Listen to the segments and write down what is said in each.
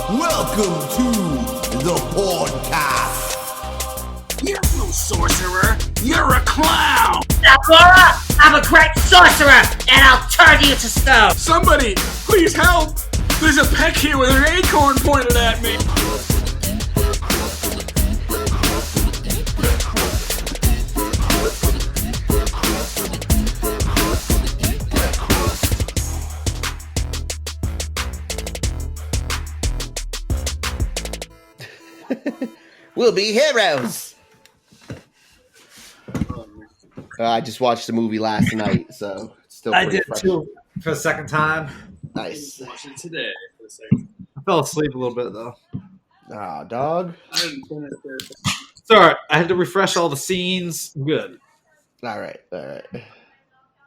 Welcome to the podcast. You're no sorcerer. You're a clown. Now, Laura, I'm a great sorcerer, and I'll turn you to stone. Somebody, please help. There's a peck here with an acorn pointed at me. We'll be heroes. I just watched the movie last night, so it's still I pretty did fresh. too for the second time. Nice. Watch it today for the second. I fell asleep a little bit though. Ah, dog. I didn't finish it. It's alright. I had to refresh all the scenes. Good. All right.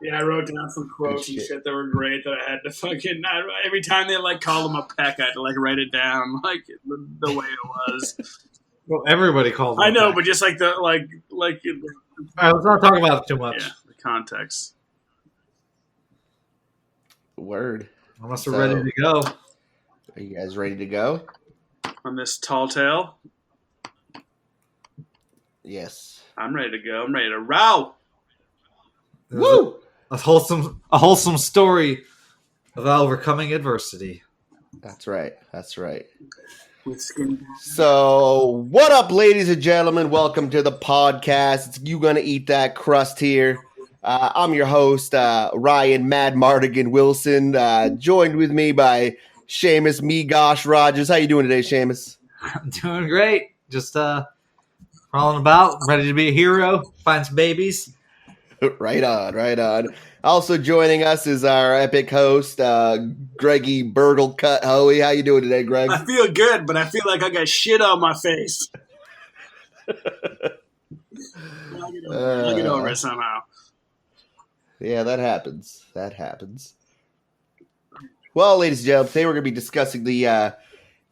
Yeah, I wrote down some quotes Good and shit. shit that were great that I had to fucking. Every time they called him a peck, I had to write it down the way it was. Well, everybody calls. I it know, that. but just All right, let's not talk about it too much. yeah, the context. Word. Unless we're ready to go. Are you guys ready to go? On this tall tale, Yes. I'm ready to go. I'm ready to row. There's Woo! A wholesome story of overcoming adversity. That's right. With skin. So, what up, ladies and gentlemen? Welcome to the podcast. It's You Gonna Eat That Crust here. I'm your host, Ryan Mad Mardigan Wilson, joined with me by Seamus Me Gosh Rogers. How you doing today, Seamus? I'm doing great. Just crawling about, ready to be a hero, find some babies. Right on. Also joining us is our epic host, Greggy Burgle Cut Hoey. How you doing today, Greg? I feel good, but I feel like I got shit on my face. I'll get over it somehow. Yeah, that happens. Well, ladies and gentlemen, today we're going to be discussing the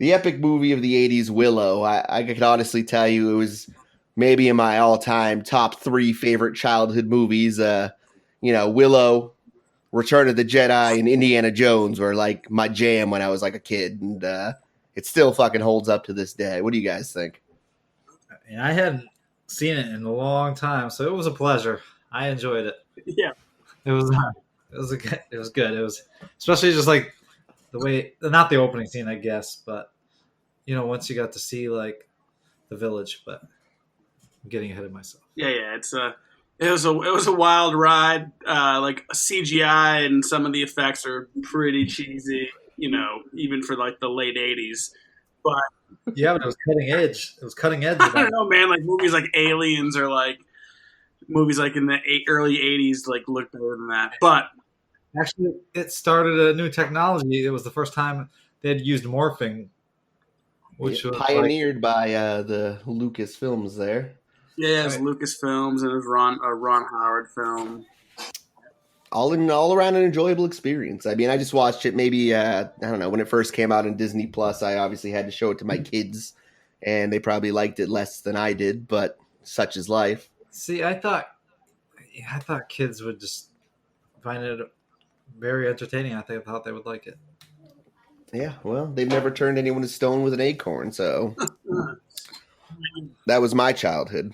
epic movie of the 80s, Willow. I can honestly tell you it was maybe in my all-time top 3 favorite childhood movies. Willow, Return of the Jedi, and Indiana Jones were my jam when I was a kid, and it still fucking holds up to this day. What do you guys think? And I hadn't seen it in a long time, so it was a pleasure. I enjoyed it. Yeah. It was good. It was especially just the way, not the opening scene, I guess, but once you got to see the village. But I'm getting ahead of myself. Yeah. It was a wild ride. CGI and some of the effects are pretty cheesy. Even for the late '80s. But Yeah, but it was cutting edge. It was cutting edge. I don't know, man. Movies like Aliens or movies in the early '80s look better than that. But Actually, it started a new technology. It was the first time they had used morphing, which was Pioneered by the Lucas films there. yeah, it was Lucasfilms and it was a Ron Howard film. All around an enjoyable experience. I mean, I just watched it maybe, I don't know, when it first came out on Disney Plus. I obviously had to show it to my kids, and they probably liked it less than I did, but such is life. See, I thought kids would just find it very entertaining. I thought they would like it. Yeah, well, they've never turned anyone to stone with an acorn, so that was my childhood.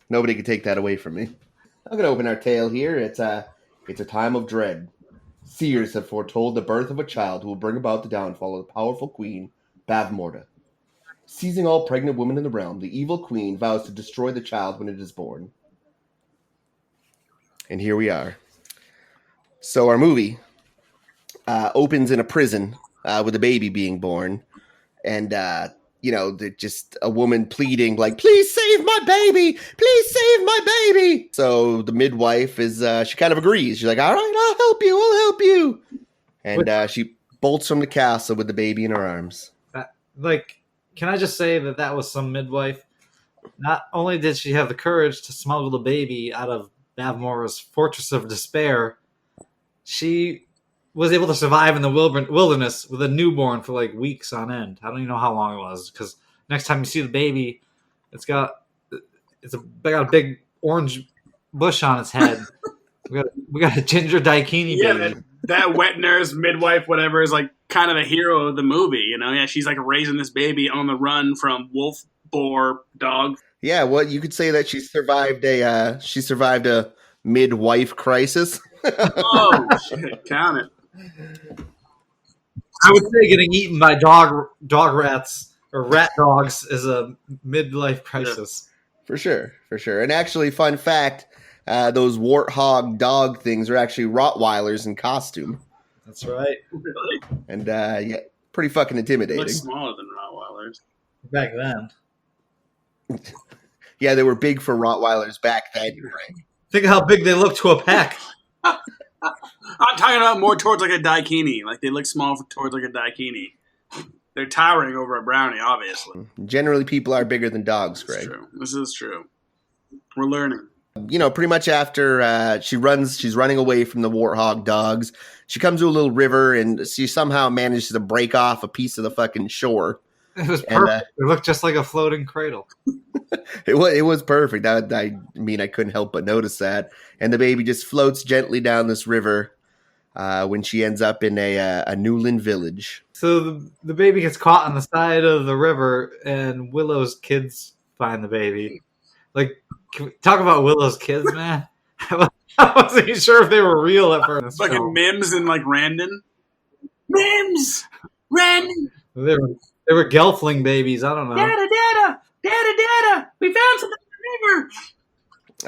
Nobody could take that away from me. I'm going to open our tale here. It's a time of dread. Seers have foretold the birth of a child who will bring about the downfall of the powerful queen, Bavmorda. Seizing all pregnant women in the realm, the evil queen vows to destroy the child when it is born. And here we are. So our movie opens in a prison with a baby being born. And, just a woman pleading, please save my baby! Please save my baby! So the midwife is, she kind of agrees. She's like, all right, I'll help you. And she bolts from the castle with the baby in her arms. Can I just say that was some midwife? Not only did she have the courage to smuggle the baby out of Bavmorda's Fortress of Despair, she was able to survive in the wilderness with a newborn for weeks on end. I don't even know how long it was, because next time you see the baby, it's got a big orange bush on its head. we got a ginger daikini baby. That wet nurse, midwife, whatever, is kind of the hero of the movie. You know, yeah, she's like raising this baby on the run from wolf, boar, dog. Yeah, well, you could say that she survived a midwife crisis. Oh shit! Count it. I would say getting eaten by dog rats or rat dogs is a midlife crisis. For sure. And actually, fun fact, those warthog dog things are actually Rottweilers in costume. That's right. Really? And yeah, pretty fucking They intimidating. look smaller than Rottweilers. Back then. Yeah, they were big for Rottweilers back then, right? Think of how big they look to a pack. I'm talking about more towards like a daikini. Like they look small towards like a daikini. They're towering over a brownie, obviously. Generally, people are bigger than dogs, This is Greg. true. This is true. We're learning. You know, pretty much after she's running away from the warthog dogs. She comes to a little river and she somehow manages to break off a piece of the fucking shore. It was And, perfect. It looked just like a floating cradle. It was perfect. I mean, I couldn't help but notice that. And the baby just floats gently down this river when she ends up in a Newland village. So the baby gets caught on the side of the river, and Willow's kids find the baby. Like, can we talk about Willow's kids, man? I wasn't even sure if they were real at first. Fucking Mims and like Randon. Mims! Randon! They were Gelfling babies. I don't know. Dada! We found something in the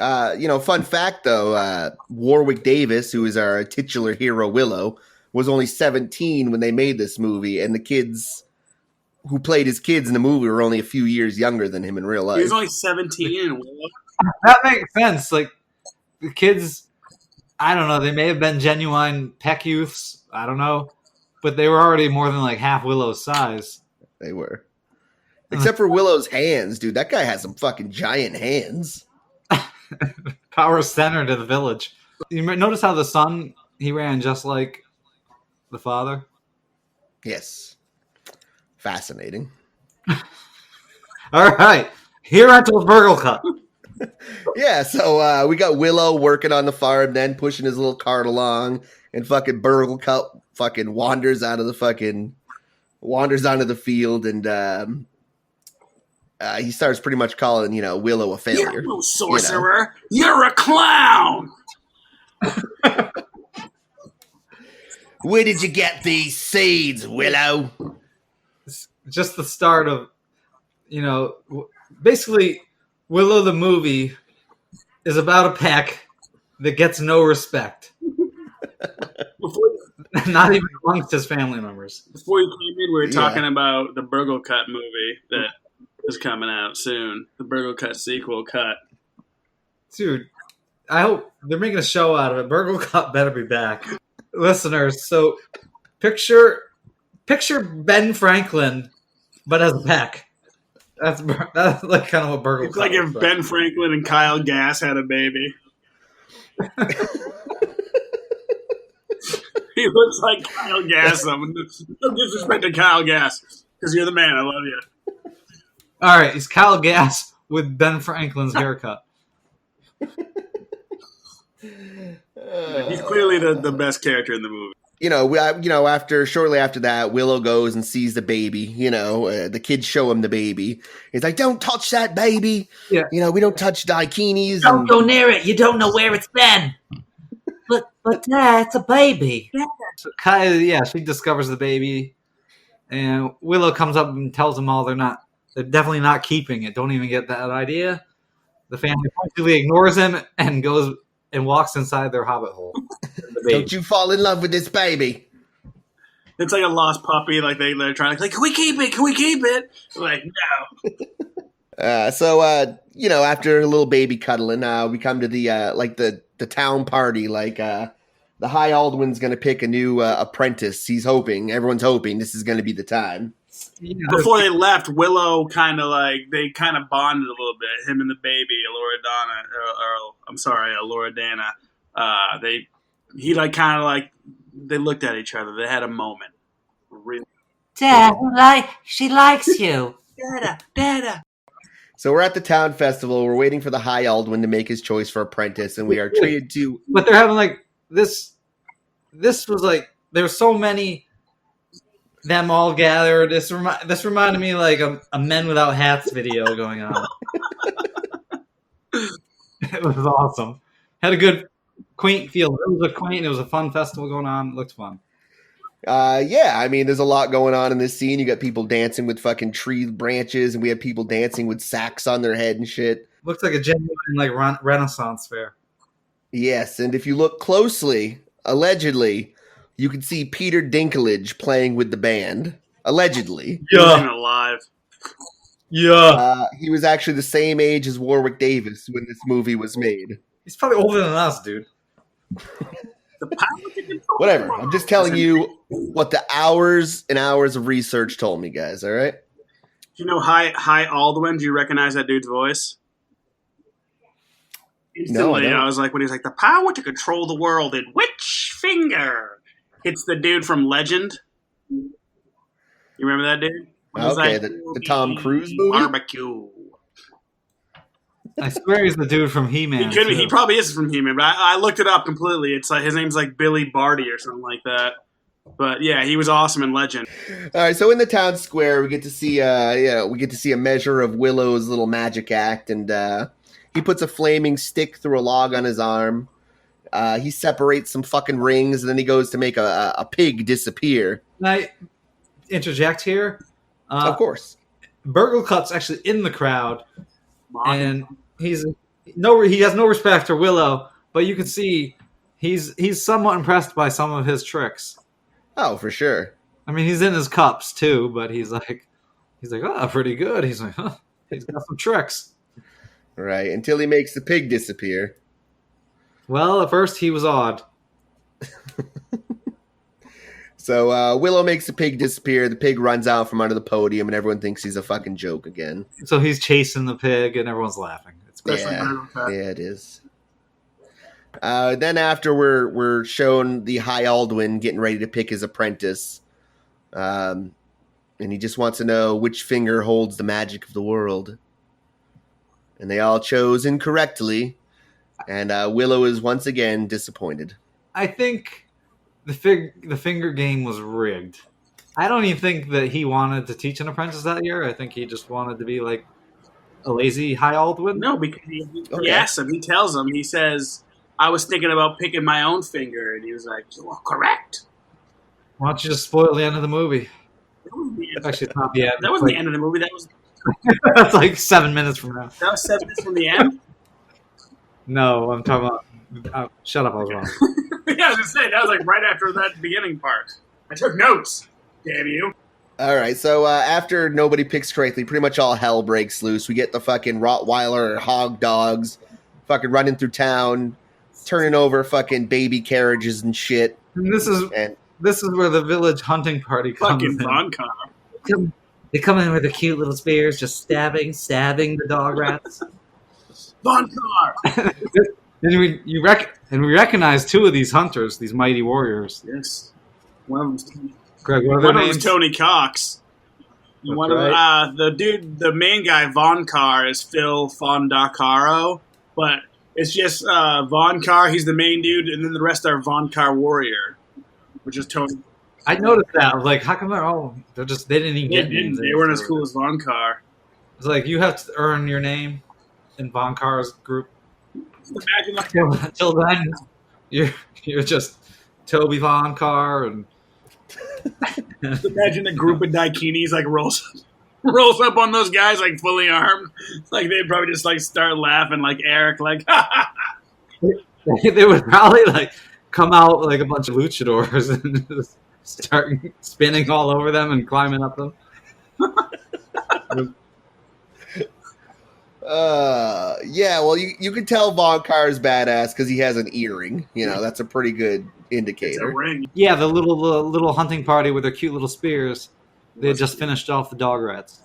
river! You know, fun fact though, Warwick Davis, who is our titular hero Willow, was only 17 when they made this movie, and the kids who played his kids in the movie were only a few years younger than him in real life. He was only 17 and That makes sense. Like, the kids, I don't know, they may have been genuine peck youths. I don't know. But they were already more than like half Willow's size. They were. Except for Willow's hands, dude. That guy has some fucking giant hands. Power center to the village. You notice how the son, he ran just like the father? Yes. Fascinating. All right. Here at the Burgle Cut. Yeah, so we got Willow working on the farm, then pushing his little cart along, and fucking Burgle Cut fucking wanders onto the field, and he starts pretty much calling, you know, Willow a failure. You're no sorcerer. You're a clown. Where did you get these seeds, Willow? Just the start of, you know, basically Willow the movie is about a pack that gets no respect. Not even amongst his family members. Before you came in, we were talking about the Burgle Cut movie that is coming out soon. The Burgle Cut sequel cut. Dude, I hope they're making a show out of it. Burgle Cut better be back. Listeners, so picture Ben Franklin, but as a pack. That's like kind of what Burgle It's Cut like if Ben Franklin and Kyle Gass had a baby. He looks like Kyle Gass. No disrespect to Kyle Gass, because you're the man. I love you. All right, he's Kyle Gass with Ben Franklin's haircut. He's clearly the best character in the movie. You know, shortly after that, Willow goes and sees the baby. You know, the kids show him the baby. He's like, "Don't touch that baby." Yeah. You know, we don't touch daikinis. Don't go near it. You don't know where it's been. But Dad, it's a baby. So Kaya, she discovers the baby, and Willow comes up and tells them all they're definitely not keeping it. Don't even get that idea. The family completely ignores him and goes and walks inside their hobbit hole. Don't you fall in love with this baby? It's like a lost puppy. Like they're trying to like, can we keep it? Can we keep it? Like, no. So you know, after a little baby cuddling, we come to the town party. Like the High Aldwin's going to pick a new apprentice. Everyone's hoping this is going to be the time. Yeah. Before they left, Willow kind of bonded a little bit. Him and the baby, Laura Dana. They looked at each other. They had a moment. Really. Dad, she likes you. Dada. So we're at the town festival. We're waiting for the High Aldwin to make his choice for apprentice, and we are treated to. But they're having like this. This was like there were so many them all gathered. This reminded me like a Men Without Hats video going on. It was awesome. Had a good quaint feel. It was a quaint. It was a fun festival going on. It looked fun. Yeah, I mean, there's a lot going on in this scene. You got people dancing with fucking tree branches, and we have people dancing with sacks on their head and shit. Looks like a genuine like Renaissance fair. Yes, and if you look closely, allegedly, you can see Peter Dinklage playing with the band. Allegedly. He wasn't alive. Yeah. He was actually the same age as Warwick Davis when this movie was made. He's probably older than us, dude. The power to control. Whatever. I'm just telling you what the hours and hours of research told me, guys, all right? Do you know Hi Aldwin? Do you recognize that dude's voice? Instantly, No, I don't. I was like, when he's like, the power to control the world in which finger? It's the dude from Legend. You remember that dude? He was Okay, like, the Tom Cruise movie? Barbecue. I swear he's the dude from He-Man. He could be. too. He probably is from He-Man, but I looked it up completely. It's like his name's like Billy Barty or something like that. But yeah, he was awesome in Legend. All right, so in the town square, we get to see a measure of Willow's little magic act, and he puts a flaming stick through a log on his arm. He separates some fucking rings, and then he goes to make a pig disappear. Can I interject here? Of course. Burglekutt's actually in the crowd, and he has no respect for Willow, but you can see he's somewhat impressed by some of his tricks. Oh, for sure. I mean, he's in his cups too, but he's like, oh, pretty good. He's like, huh, he's got some tricks. Right, until he makes the pig disappear. Well, at first he was odd. So Willow makes the pig disappear. The pig runs out from under the podium, and everyone thinks he's a fucking joke again. So he's chasing the pig, and everyone's laughing. It's great. Yeah, it is. Then after we're shown the High Aldwin getting ready to pick his apprentice, and he just wants to know which finger holds the magic of the world. And they all chose incorrectly, and Willow is once again disappointed. I think the finger game was rigged. I don't even think that he wanted to teach an apprentice that year. I think he just wanted to be like a lazy High Aldwin. No, because he asks him. He tells him. He says, I was thinking about picking my own finger. And he was like, well, correct. Why don't you just spoil the end of the movie? Actually, it's not the end. That wasn't the end of the movie. That's like 7 minutes from now. That was 7 minutes from the end? No, I'm talking about... shut up, I was wrong. Yeah, I was going to say, that was like right after that beginning part. I took notes. Damn you. All right, so after nobody picks correctly, pretty much all hell breaks loose. We get the fucking Rottweiler hog dogs fucking running through town, turning over fucking baby carriages and shit. And this is where the village hunting party comes Fucking in. Von Car. They come in with their cute little spears, just stabbing the dog rats. Von Car! And we recognize two of these hunters, these mighty warriors. Yes. One of them's Greg, what are their One of names? them's Tony Cox. That's One of the main guy, Von Carr, is Phil Fondacaro, but it's just Von Carr. He's the main dude, and then the rest are Von Carr Warrior, which is Tony. I noticed that. I was like, how come they didn't even get names? They weren't as cool as Von Carr. It's like you have to earn your name in Von Carr's group. Imagine like Until then, you're just Toby Von Carr and. imagine a group of Daikinis like rolls up on those guys like fully armed. Like they'd probably just like start laughing like Eric, like They would probably like come out like a bunch of luchadors and just start spinning all over them and climbing up them. Yeah, well, you can tell Von Carr is badass because he has an earring. You know, that's a pretty good it's a indicator. ring. Yeah, the little hunting party with their cute little spears. They had just finished off the dog rats.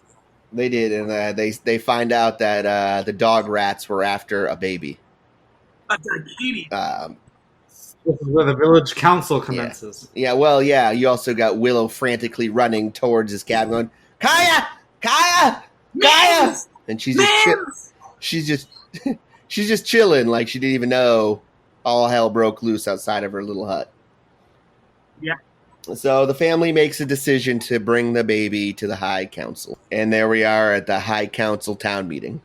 They did, and they find out that the dog rats were after a baby. A Daikini. This is where the village council commences. Yeah, well, yeah. You also got Willow frantically running towards his cabin, going, "Kaya, Kaya, Kaya!" And she's just chilling, like she didn't even know all hell broke loose outside of her little hut. Yeah. So the family makes a decision to bring the baby to the High Council. And there we are at the High Council town meeting.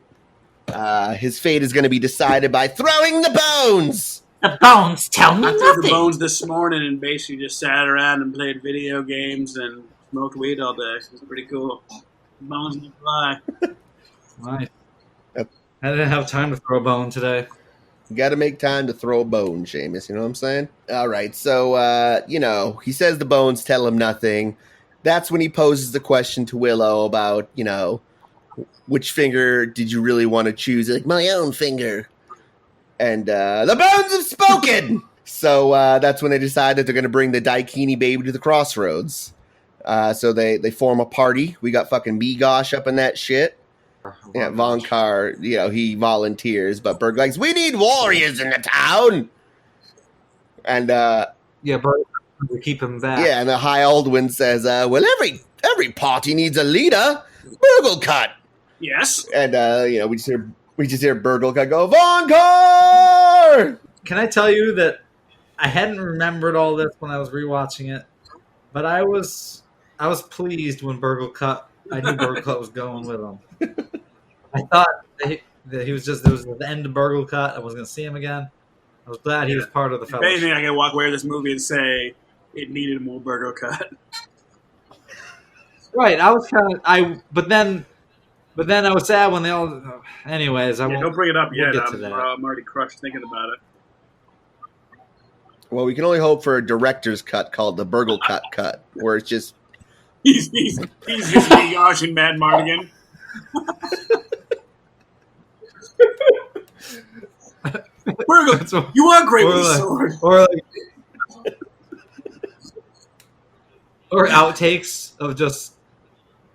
His fate is going to be decided by throwing the bones! The bones tell me I threw the nothing. bones this morning and basically just sat around and played video games and smoked weed all day. It was pretty cool. Bones don't fly. Nice. Yep. I didn't have time to throw a bone today. You got to make time to throw a bone, Seamus. You know what I'm saying? All right. So, he says the bones tell him nothing. That's when he poses the question to Willow about, which finger did you really want to choose? Like, my own finger. And the bones have spoken! So that's when they decide that they're going to bring the Daikini baby to the crossroads. So they form a party. We got fucking Migosh up in that shit. Yeah, Von Carr, he volunteers, but Berg likes, we need warriors in the town. And Yeah, but we keep him back. yeah, and the High Aldwin says, well, every party needs a leader. Burglecut. Yes. And we just hear Burglecut go, Von Carr! Can I tell you that I hadn't remembered all this when I was rewatching it, but I was pleased when Burglecut. I knew Burglecut was going with him. I thought that he was just, it was the end of Burglecut. I wasn't going to see him again. I was glad he was part of the If anything, fellowship. I can walk away with this movie and say it needed more burger cut. Right, I was kind of but then I was sad when they all. Anyways, I Yeah, won't. don't bring it up we'll yet. get to that. I'm already crushed thinking about it. Well, we can only hope for a director's cut called the Burglecut cut, where it's just He's just Migosh and Mad Mardigan. Burgle, you are great with a sword. Or outtakes of just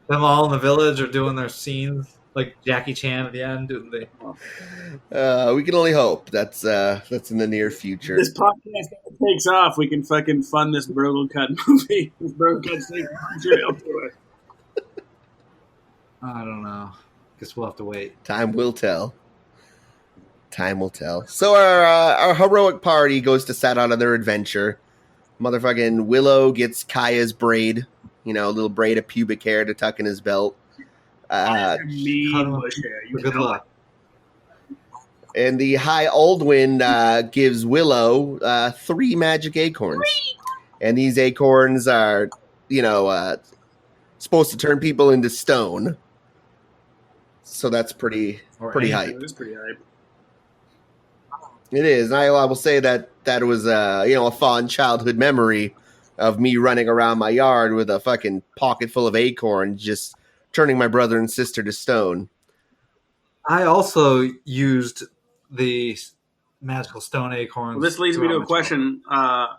them all in the village or doing their scenes, like Jackie Chan at the end. Doing we can only hope. That's in the near future. This podcast takes off. We can fucking fund this Burgle Cut movie. This Burgle Cut thing. Jail to it. I don't know. Guess we'll have to wait. Time will tell. Time will tell. So our heroic party goes to set out on their adventure. Motherfucking Willow gets Kaya's braid, little braid of pubic hair to tuck in his belt. Mean bush hair. Good luck. And the High Aldwin gives Willow 3 magic acorns. And these acorns are, supposed to turn people into stone. So that's pretty hype. It is pretty hype. It is. And I will say that was a fond childhood memory of me running around my yard with a fucking pocket full of acorns, just turning my brother and sister to stone. I also used the magical stone acorns. Well, this leads me to throughout a question I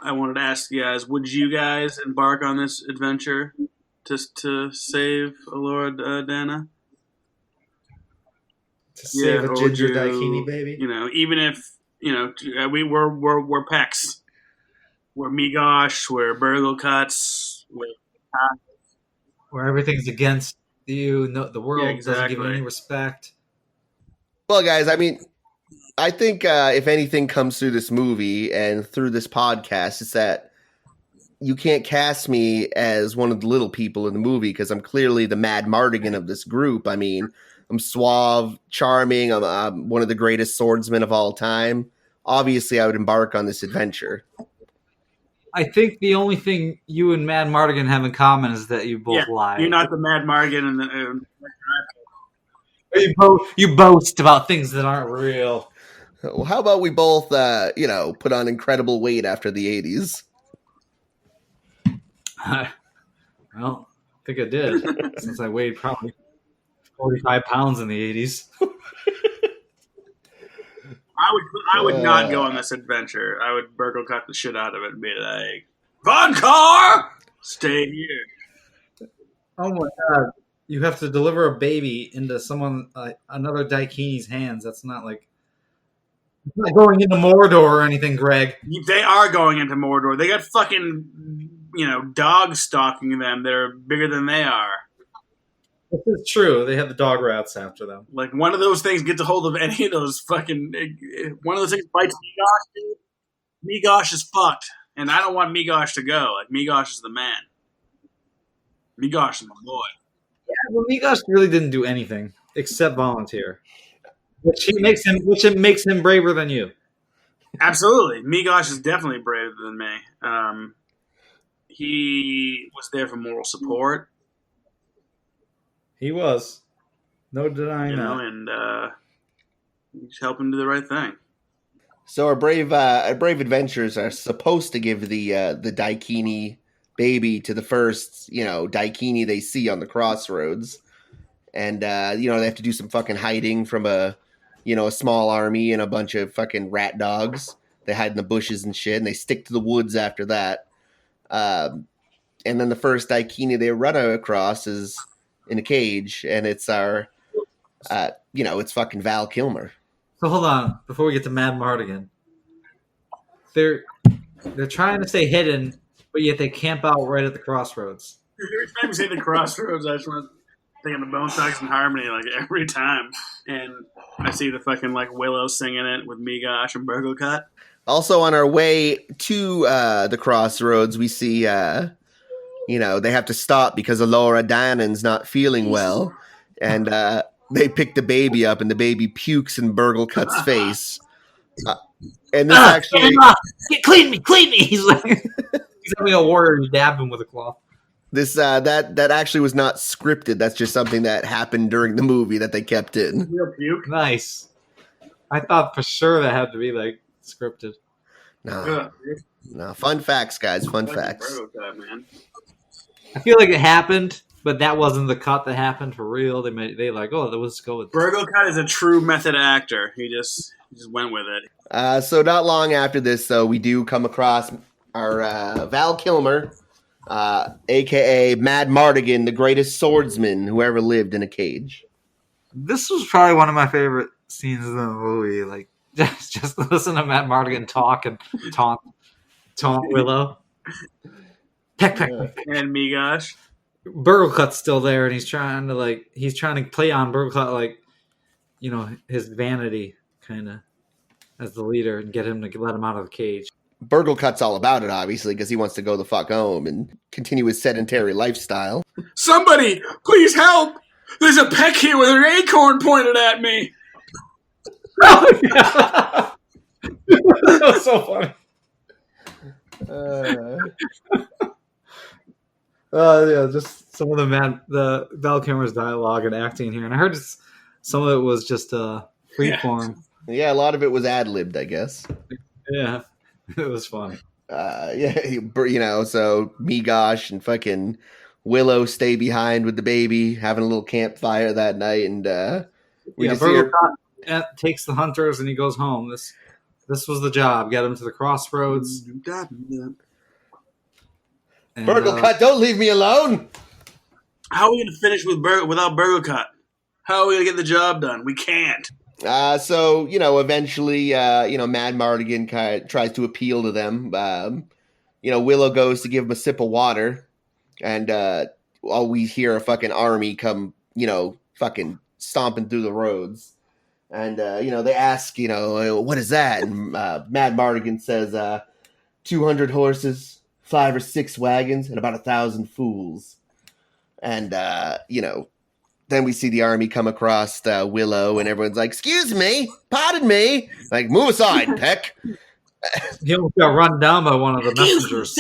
wanted to ask you guys. Would you guys embark on this adventure to save Lord Dana? To save a or ginger would you, daikini baby. Even if we're Pecs, we're Migosh, we're Burgle Cuts, Where everything's against you, no, the world Yeah, doesn't give you exactly. any respect. Well, guys, I think if anything comes through this movie and through this podcast, it's that you can't cast me as one of the little people in the movie because I'm clearly the Mad Mardigan of this group. I'm suave, charming. I'm one of the greatest swordsmen of all time. Obviously, I would embark on this adventure. I think the only thing you and Mad Mardigan have in common is that you both lie. You're not the Mad Mardigan and You boast about things that aren't real. Well, how about we both, put on incredible weight after the 80s? Well, I think I did, since I weighed probably 45 pounds in the 80s. I would not go on this adventure. I would Burgle Cut the shit out of it and be like, Von Carr, stay here. Oh my god. You have to deliver a baby into another Daikini's hands. That's not like... It's not going into Mordor or anything, Greg. They are going into Mordor. They got fucking, dogs stalking them that are bigger than they are. This is true. They have the dog rats after them. Like, one of those things gets a hold of any of those fucking... One of those things bites Migosh, dude. Migosh is fucked. And I don't want Migosh to go. Like, Migosh is the man. Migosh is my boy. Yeah, well, Migosh really didn't do anything except volunteer, which makes him braver than you. Absolutely. Migosh is definitely braver than me. He was there for moral support. He was. No denying that. And he's helping do the right thing. So our brave adventurers are supposed to give the Daikini baby to the first, Daikini they see on the crossroads. And, they have to do some fucking hiding from a small army and a bunch of fucking rat dogs. They hide in the bushes and shit, and they stick to the woods after that. And then the first Daikini they run across is in a cage, and it's our, it's fucking Val Kilmer. So hold on, before we get to Mad Mardigan. They're trying to stay hidden, but yet they camp out right at the crossroads. Every time you say the crossroads, I just want to think of the Bone Thugs and Harmony, like, every time. And I see the fucking, like, Willow singing it with Migosh and Burgle Cut. Also, on our way to the crossroads, we see, they have to stop because Alora Dannon's not feeling well. And they pick the baby up, and the baby pukes in Burgle Cut's face. And this actually... Clean me! He's like... He's having a warrior who dabbed him with a cloth. This that actually was not scripted. That's just something that happened during the movie that they kept in. Real puke. Nice. I thought for sure that had to be, like, scripted. No. Fun facts, guys. Fun facts. Burgle Cut, man. I feel like it happened, but that wasn't the cut that happened for real. They like, let's go with this. Burgle Cut is a true method actor. He just went with it. So not long after this, though, we do come across our Val Kilmer, a.k.a. Mad Mardigan, the greatest swordsman who ever lived in a cage. This was probably one of my favorite scenes in the movie. Like, just listen to Mad Mardigan talk and taunt Willow. Peck. And Migosh. Burglecut's still there, and he's trying to play on Burglecut, like, his vanity, kind of, as the leader, and get him to let him out of the cage. Burglecut's all about it, obviously, because he wants to go the fuck home and continue his sedentary lifestyle. Somebody, please help! There's a peck here with an acorn pointed at me! Oh, yeah. That was so funny. Just some of the Val Kilmer's dialogue and acting here, and I heard some of it was just freeform. Yeah, a lot of it was ad-libbed, I guess. Yeah, it was fun. So Migosh and fucking Willow stay behind with the baby, having a little campfire that night, and Burglecott takes the hunters and he goes home. This was the job. Get him to the crossroads. Burglecut, don't leave me alone. How are we going to finish without Burglecut? How are we going to get the job done? We can't. So eventually, Mad Mardigan tries to appeal to them. Willow goes to give him a sip of water, and all we hear a fucking army come, fucking stomping through the roads. And, they ask, what is that? And Mad Mardigan says, 200 horses, 5 or 6 wagons, and about 1,000 fools. And, then we see the army come across Willow, and everyone's like, excuse me, pardon me. Like, move aside, Peck. He almost got run down by one of the messengers.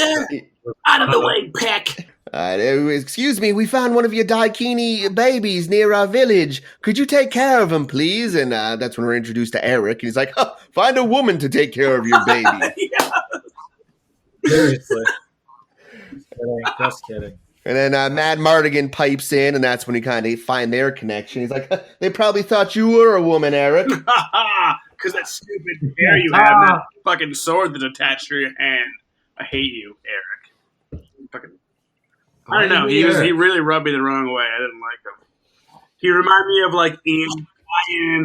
Out of the way, Peck! Excuse me, we found one of your Daikini babies near our village. Could you take care of him, please? And that's when we're introduced to Eric, and he's like, find a woman to take care of your baby. Yeah. Seriously. Just kidding. And then Mad Mardigan pipes in, and that's when we kind of find their connection. He's like, they probably thought you were a woman, Eric. Because that stupid hair you have, that fucking sword that's attached to your hand. I hate you, Eric. Fucking. I don't know. He really rubbed me the wrong way. I didn't like him. He reminded me of like Ian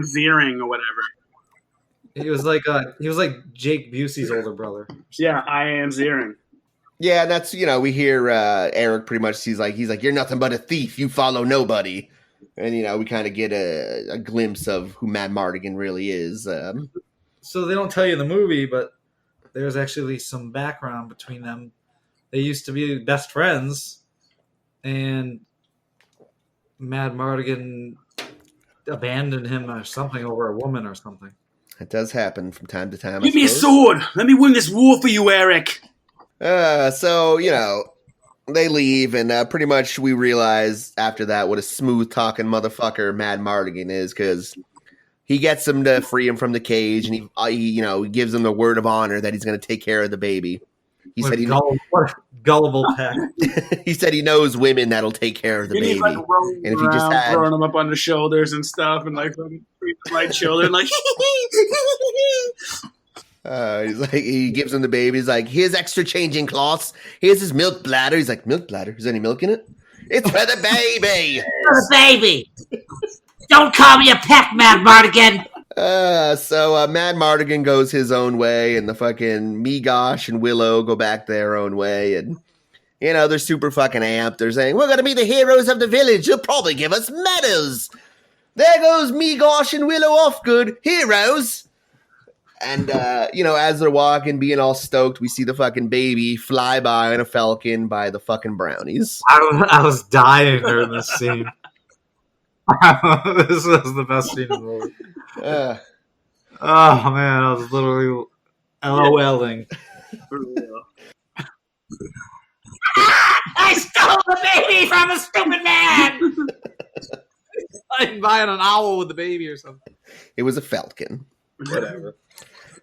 Ziering or whatever. He was like Jake Busey's older brother. Yeah, Ian Ziering. Yeah, that's we hear Eric pretty much. He's like, you're nothing but a thief. You follow nobody. And we kind of get a glimpse of who Mad Mardigan really is. So they don't tell you in the movie, but there's actually some background between them. They used to be best friends, and Mad Mardigan abandoned him or something over a woman or something. It does happen from time to time. Give me a sword. Let me win this war for you, Eric. So, they leave, and pretty much we realize after that what a smooth-talking motherfucker Mad Mardigan is, because he gets him to free him from the cage, and he gives him the word of honor that he's going to take care of the baby. He said what a gullible pack. he said he knows women that'll take care of the baby. Like and if he just had throwing him up on the shoulders and stuff, and like my children, like he's like, he gives him the baby. He's like, here's extra changing cloths. Here's his milk bladder. He's like, milk bladder? Is there any milk in it? It's for the baby. For the baby. Don't call me a peck, Mad Mardigan. So Mad Mardigan goes his own way, and the fucking Megosh and Willow go back their own way, and they're super fucking amped. They're saying, we're gonna be the heroes of the village. You'll probably give us medals. There goes Megosh and Willow off good. Heroes. And, as they're walking, being all stoked, we see the fucking baby fly by on a falcon by the fucking brownies. I was dying during this scene. This was the best scene in the movie. Oh, man, I was literally LOLing. I stole the baby from a stupid man! I'm buying an owl with the baby or something. It was a falcon. Whatever.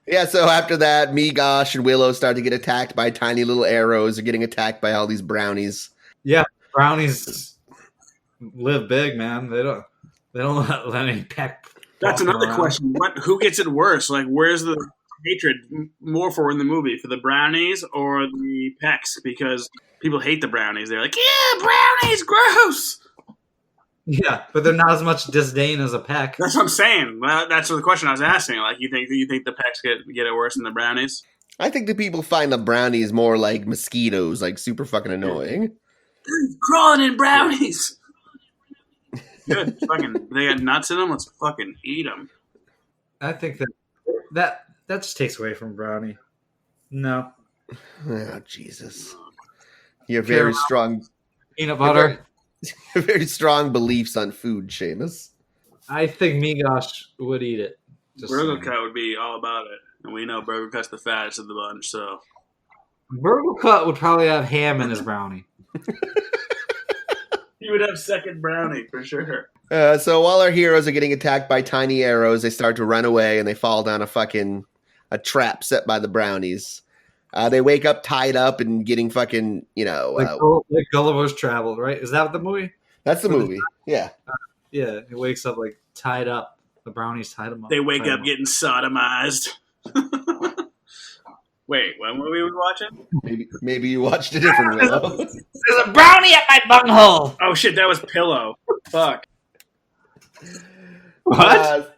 Yeah, so after that, Megosh and Willow start to get attacked by tiny little arrows. They're getting attacked by all these brownies. Yeah, brownies live big, man. They don't let any peck. That's another around. question. Who gets it worse? Like, where's the hatred more for in the movie? For the brownies or the pecks? Because people hate the brownies. They're like, yeah, brownies, gross. Yeah, but they're not as much disdain as a peck. That's what I'm saying. Well, that's the question I was asking. Like, you think the pecks get it worse than the brownies? I think the people find the brownies more like mosquitoes, like super fucking annoying. Crawling in brownies. Good. Fucking, they got nuts in them. Let's fucking eat them. I think that just takes away from brownie. No. Oh, Jesus. You're very strong. Peanut butter. Very strong beliefs on food, Seamus. I think Megosh would eat it. Burger Cut would be all about it. And we know Burger Cut's the fattest of the bunch, so. Burger Cut would probably have ham in his brownie. He would have second brownie, for sure. So while our heroes are getting attacked by tiny arrows, they start to run away and they fall down a trap set by the brownies. They wake up tied up and getting fucking, like Gulliver's Travel, right? Is that the movie? That's the movie. Yeah. Yeah, he wakes up like tied up. The brownies tied him up. They wake up getting sodomized. Wait, what movie we watching? Maybe you watched a different Willow. There's a brownie at my bunghole. Oh shit, that was Pillow. Fuck. What?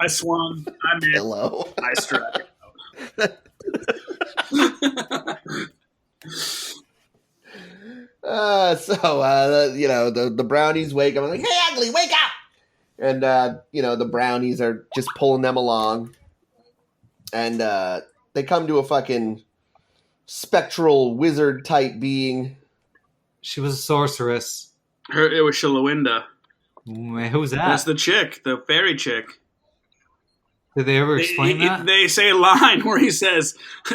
I swung. I missed. Pillow. I struck. The brownies wake up. I'm like, hey, Ugly, wake up! And, the brownies are just pulling them along. And they come to a fucking spectral wizard type being. She was a sorceress. It was Shalawinda. Who's that? That's the chick, the fairy chick. Did they ever explain that? They say a line where he says,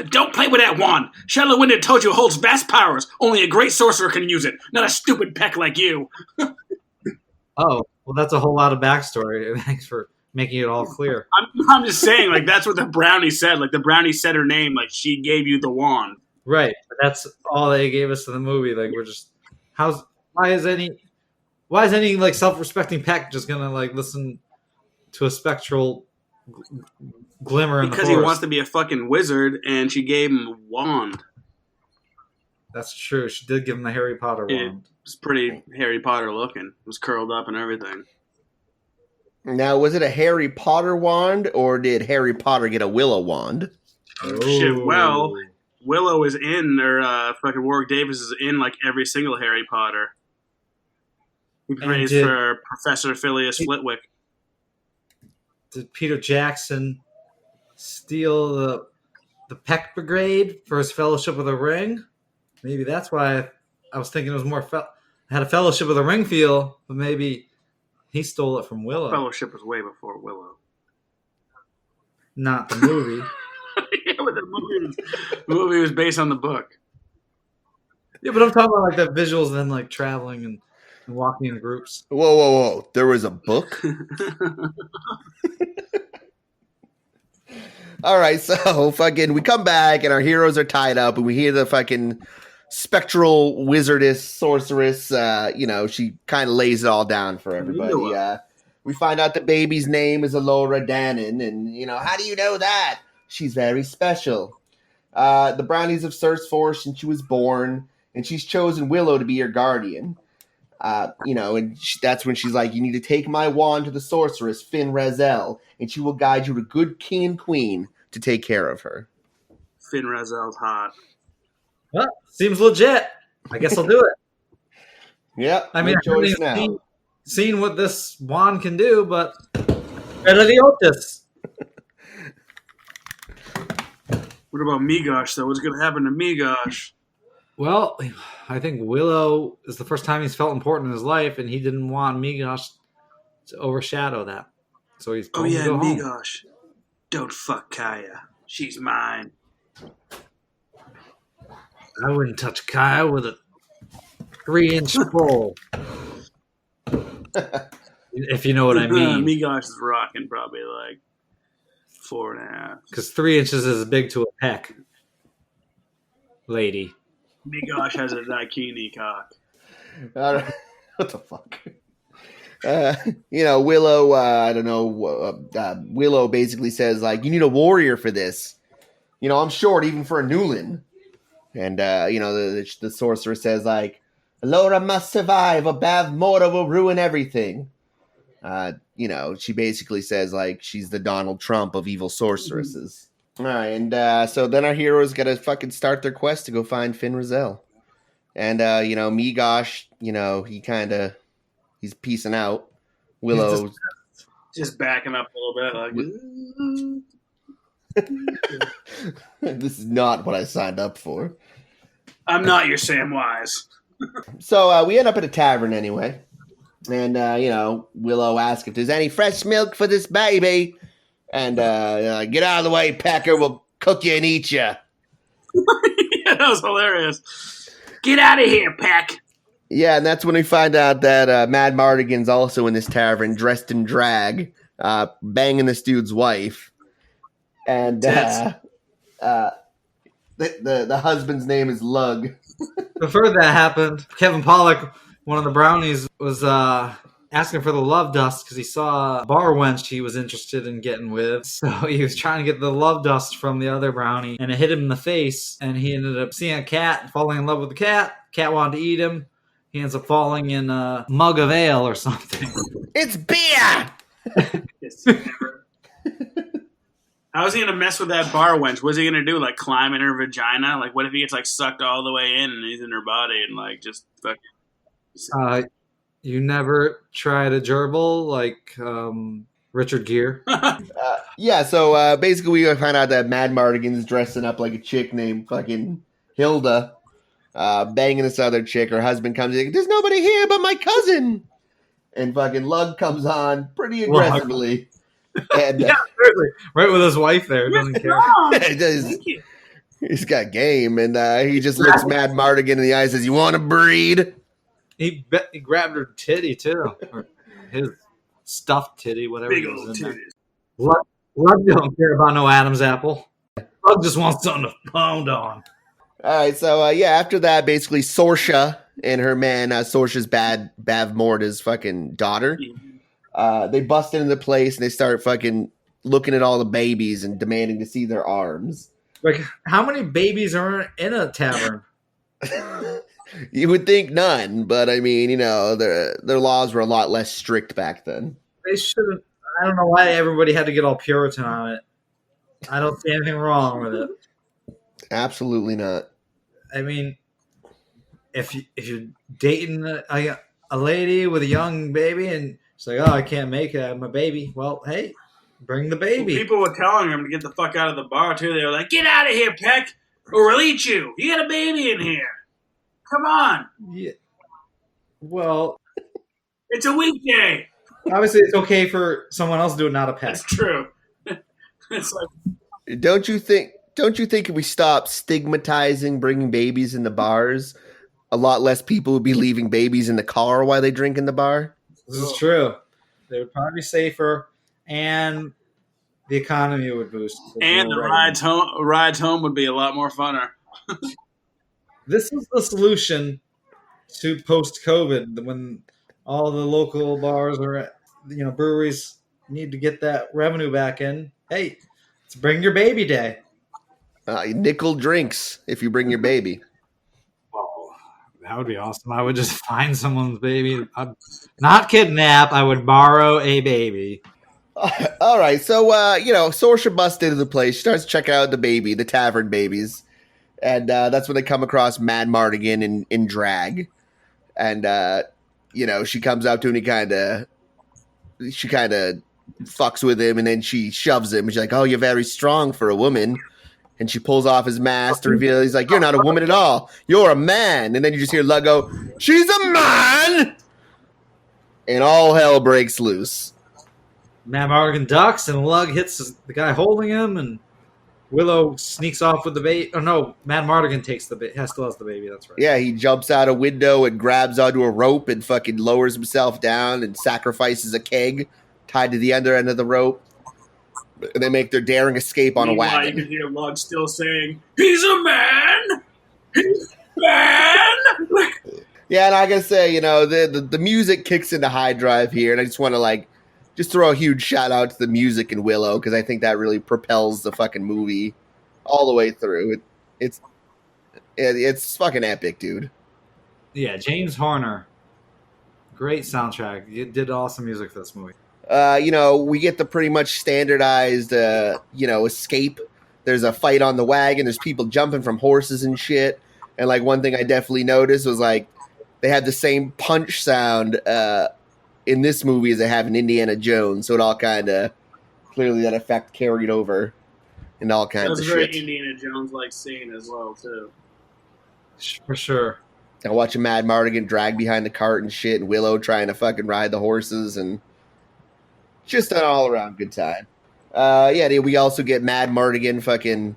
"Don't play with that wand. Shalawinda told you it holds vast powers. Only a great sorcerer can use it, not a stupid peck like you." Oh, well, that's a whole lot of backstory. Thanks for making it all clear. I'm just saying, like, that's what the brownie said. Like, the brownie said her name, like, she gave you the wand. Right. But that's all they gave us in the movie. Like, we're just, why is any like self-respecting peck just gonna like listen to a spectral glimmer in the forest? Because he wants to be a fucking wizard, and she gave him a wand. That's true. She did give him the Harry Potter wand. It's pretty Harry Potter looking. It was curled up and everything. Now, was it a Harry Potter wand, or did Harry Potter get a Willow wand? Oh. Shit, well, Willow is in, or fucking Warwick Davis is in, like, every single Harry Potter. He prays for Professor Phileas Flitwick. Did Peter Jackson steal the Peck Brigade for his Fellowship of the Ring. Maybe that's why I was thinking it was more had a Fellowship of the Ring feel, but maybe he stole it from Willow. Fellowship was way before Willow. Not the movie. Yeah, but the movie was based on the book. Yeah, but I'm talking about like the visuals and then like traveling and walking in groups. Whoa. There was a book? All right, so fucking we come back and our heroes are tied up and we hear the fucking spectral wizardess, sorceress, she kind of lays it all down for everybody. We find out the baby's name is Alora Dannon, and, how do you know that? She's very special. The brownies have searched for her since she was born, and she's chosen Willow to be her guardian. That's when she's like, you need to take my wand to the sorceress, Fin Raziel, and she will guide you to good king and queen to take care of her. Fin Raziel's hot. Well, seems legit. I guess I'll do it. Yeah, I mean, choice now. Seen what this wand can do, but better the Otis. What about Migosh, though? What's going to happen to Migosh? Well, I think Willow is the first time he's felt important in his life, and he didn't want Migosh to overshadow that. So he's going to go home. Migosh. Don't fuck Kaya. She's mine. I wouldn't touch Kaya with a 3-inch pole. If you know what I mean. Migosh is rocking probably like 4.5. Because 3 inches is big to a peck. Lady. Migosh has a daikini cock. What the fuck? Willow, I don't know. Willow basically says, like, you need a warrior for this. I'm short even for a Newland. And, the sorcerer says, like, Alora must survive or Bav Morta will ruin everything. She basically says, like, she's the Donald Trump of evil sorceresses. All right, and so then our heroes got to fucking start their quest to go find Fin Raziel. And, Migosh, he's peacing out. Willow. Just backing up a little bit. Like, this is not what I signed up for. I'm not your Samwise. So we end up at a tavern anyway. And, Willow asks if there's any fresh milk for this baby. And get out of the way, Pecker. We'll cook you and eat you. Yeah, that was hilarious. Get out of here, Peck. Yeah, and that's when we find out that Mad Mardigan's also in this tavern, dressed in drag, banging this dude's wife. And the husband's name is Lug. Before that happened, Kevin Pollak, one of the brownies, was asking for the love dust because he saw a bar wench he was interested in getting with. So he was trying to get the love dust from the other brownie, and it hit him in the face, and he ended up seeing a cat, falling in love with the cat. Cat wanted to eat him. He ends up falling in a mug of ale or something. It's beer! How is he going to mess with that bar wench? What's he going to do? Like, climb in her vagina? Like, what if he gets, like, sucked all the way in and he's in her body and, like, just fucking... You never tried a gerbil like Richard Gere? So basically we find out that Mad Mardigan's dressing up like a chick named fucking Hilda, banging this other chick. Her husband comes in, there's nobody here but my cousin. And fucking Lug comes on pretty aggressively. And, yeah, seriously. Right with his wife there. Doesn't care. He's got game. And he just looks Mad Mardigan in the eye and says, you want to breed? He grabbed her titty, too. Or his stuffed titty, whatever. Big old titties. Lug don't care about no Adam's apple. Lug just wants something to pound on. All right, so, after that, basically, Sorsha and her man, Sorsha's Bav Morta's fucking daughter, they bust into the place and they start fucking looking at all the babies and demanding to see their arms. Like, how many babies are in a tavern? You would think none, but I mean, their laws were a lot less strict back then. They shouldn't. I don't know why everybody had to get all Puritan on it. I don't see anything wrong with it. Absolutely not. I mean, if you're dating a lady with a young baby and she's like, oh, I can't make it, I'm a baby. Well, hey, Bring the baby. People were telling him to get the fuck out of the bar, too. They were like, get out of here, Peck, or we'll eat you. You got a baby in here. Come on. Yeah. Well, it's a weekday. Obviously, it's okay for someone else to do it, not a Peck. That's true. It's like, Don't you think if we stop stigmatizing bringing babies in the bars, a lot less people would be leaving babies in the car while they drink in the bar? This is true. They would probably be safer, and the economy would boost. And the rides home would be a lot more funner. This is the solution to post-COVID, when all the local bars or breweries need to get that revenue back in. Hey, it's Bring Your Baby Day. Nickel drinks if you bring your baby. Oh, that would be awesome. I would just find someone's baby. I'd not kidnap. I would borrow a baby. All right, so Sorsha busts into the place. She starts checking out the tavern babies, and that's when they come across Mad Mardigan in drag, and she comes up to him. She kind of fucks with him, and then she shoves him. She's like, "Oh, you're very strong for a woman." And she pulls off his mask to reveal he's like, "You're not a woman at all. You're a man." And then you just hear Lug go, "She's a man!" And all hell breaks loose. Mad Mardigan ducks, and Lug hits the guy holding him, and Willow sneaks off with the baby. Oh, no, Mad Mardigan takes the baby. Still has the baby, that's right. Yeah, he jumps out a window and grabs onto a rope and fucking lowers himself down and sacrifices a keg tied to the under end of the rope. And they make their daring escape on a wagon. You can hear Lug still saying, "He's a man! He's a man!" Yeah, and I gotta say, the music kicks into high drive here, and I just want to just throw a huge shout out to the music in Willow, because I think that really propels the fucking movie all the way through. It's fucking epic, dude. Yeah, James Horner, great soundtrack. You did awesome music for this movie. We get the pretty much standardized, escape. There's a fight on the wagon. There's people jumping from horses and shit. And one thing I definitely noticed was they had the same punch sound in this movie as they have in Indiana Jones. So it all kind of clearly that effect carried over and all kinds of shit. It was a very Indiana Jones-like scene as well, too. For sure. I watch Mad Mardigan drag behind the cart and shit, and Willow trying to fucking ride the horses, and just an all-around good time. We also get Mad Mardigan fucking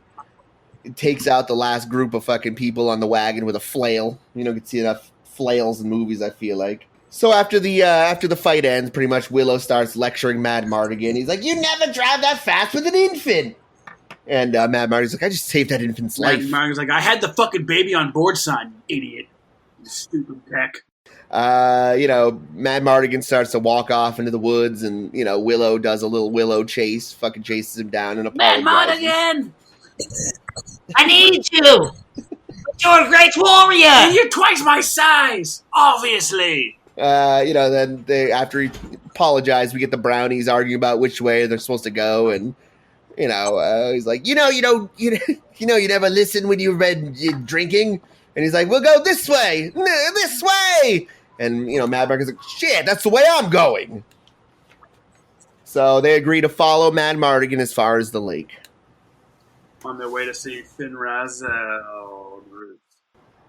takes out the last group of fucking people on the wagon with a flail. You can see enough flails in movies, I feel like. So after the fight ends, pretty much Willow starts lecturing Mad Mardigan. He's like, "You never drive that fast with an infant." And Mad Mardigan's like, "I just saved that infant's life." Mad Mardigan's like, "I had the fucking baby on board sign, you idiot. You stupid Peck." Mad Mardigan starts to walk off into the woods, and Willow does a little Willow chase, fucking chases him down and apologizes. Mad Mardigan! I need you! You're a great warrior! And you're twice my size, obviously! Then after he apologized, we get the brownies arguing about which way they're supposed to go, and he's like, you never listen when you're drinking, and he's like, "We'll go this way, this way," and Mad Mardigan's like, "Shit, that's the way I'm going." So they agree to follow Mad Mardigan as far as the lake. On their way to see Finn Razzle.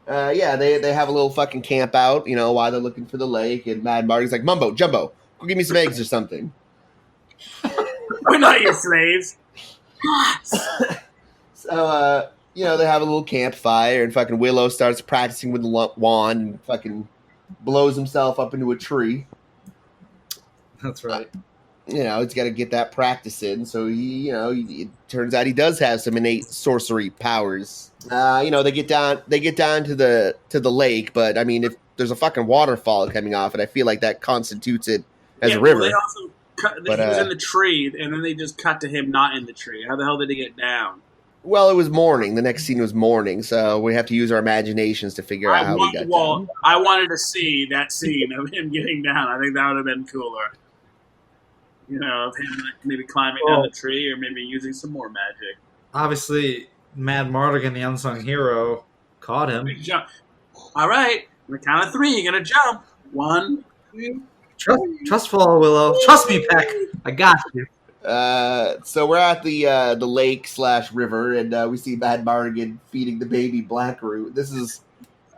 They have a little fucking camp out, while they're looking for the lake, and Mad Mardigan's like, "Mumbo, Jumbo, go give me some eggs or something." We're not your slaves. So, they have a little campfire, and fucking Willow starts practicing with the wand and fucking blows himself up into a tree. That's right. He's got to get that practice in, so it turns out he does have some innate sorcery powers. They get down to the lake, but I mean, if there's a fucking waterfall coming off it, I feel like that constitutes it as a river. Well, they also he was in the tree, and then they just cut to him not in the tree. How the hell did he get down? Well, it was morning. The next scene was morning, so we have to use our imaginations to figure out how he got down. I wanted to see that scene of him getting down. I think that would have been cooler. Of him maybe climbing down the tree or maybe using some more magic. Obviously, Mad Mardigan, the unsung hero, caught him. Jump. All right. On the count of 3, you're going to jump. 1, 2. Trust fall, Willow. Trust me, Peck. I got you. So we're at the lake/river, and we see Mad Mardigan feeding the baby Blackroot. This is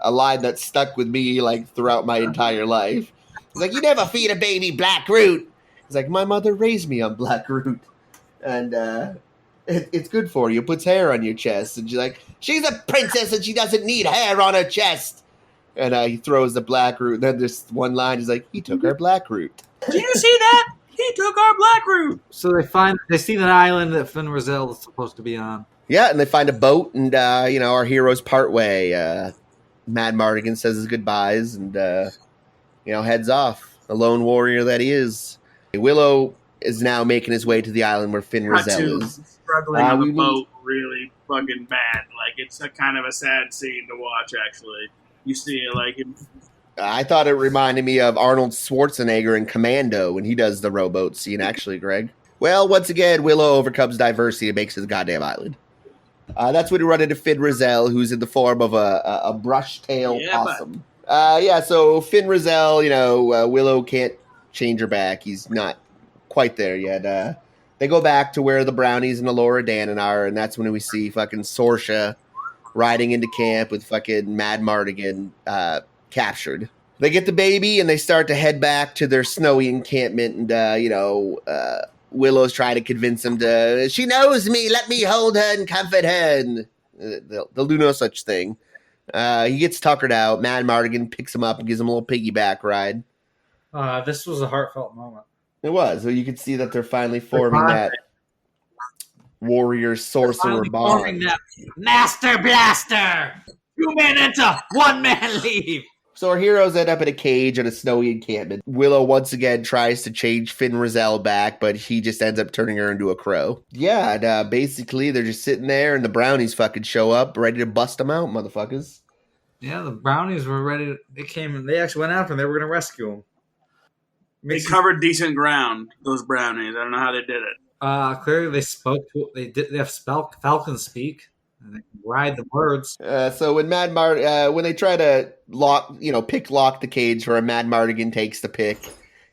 a line that stuck with me like throughout my entire life. He's like, "You never feed a baby Blackroot." He's like, "My mother raised me on Blackroot, and it's good for you. It puts hair on your chest." And she's like, "She's a princess and she doesn't need hair on her chest." And he throws the Blackroot. And then there's one line. He's like, "He took our Blackroot." Did you see that? He took our Blackroot. So they see the island that Finn Rizal is supposed to be on. Yeah, and they find a boat, and our heroes part way. Mad Mardigan says his goodbyes, and heads off. A lone warrior that he is. Willow is now making his way to the island where Finn Rizal is. Struggling on the boat really fucking bad. Like, it's a kind of a sad scene to watch, actually. You see it, like... I thought it reminded me of Arnold Schwarzenegger in Commando when he does the rowboat scene, actually, Greg. Well, once again, Willow overcomes diversity and makes it the goddamn island. That's when we run into Finn Rizal, who's in the form of a brush-tail possum. So Finn Rizal, Willow can't change her back. He's not quite there yet. They go back to where the brownies and Alora Dannon are, and that's when we see fucking Sorsha riding into camp with fucking Mad Mardigan captured. They get the baby, and they start to head back to their snowy encampment, and, Willow's trying to convince him she knows me, let me hold her and comfort her, and they'll do no such thing. He gets tuckered out. Mad Mardigan picks him up and gives him a little piggyback ride. This was a heartfelt moment. It was. So you could see that they're finally forming that warrior sorcerer bond. Forming that Master Blaster! 2 men enter, 1 man leave! So our heroes end up in a cage at a snowy encampment. Willow once again tries to change Finn Rizal back, but he just ends up turning her into a crow. Yeah, and basically they're just sitting there, and the brownies fucking show up, ready to bust them out, motherfuckers. Yeah, the brownies were ready. They actually went after him. They were going to rescue him. They covered decent ground, those brownies. I don't know how they did it. Clearly they spoke. They have Falcon speak. And they can ride the words. So when when they try to lock the cage for Mad Mardigan takes the pick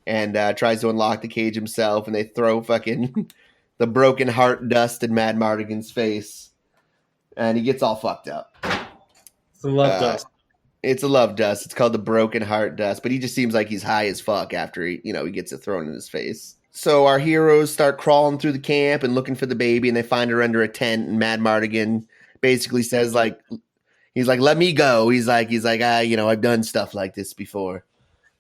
and tries to unlock the cage himself, and they throw fucking the broken heart dust in Mad Mardigan's face, and he gets all fucked up. It's a love dust. It's a love dust. It's called the broken heart dust, but he just seems like he's high as fuck after he gets it thrown in his face. So our heroes start crawling through the camp and looking for the baby, and they find her under a tent, and Mad Mardigan basically says, he's like, "Let me go." He's like, I've done stuff like this before.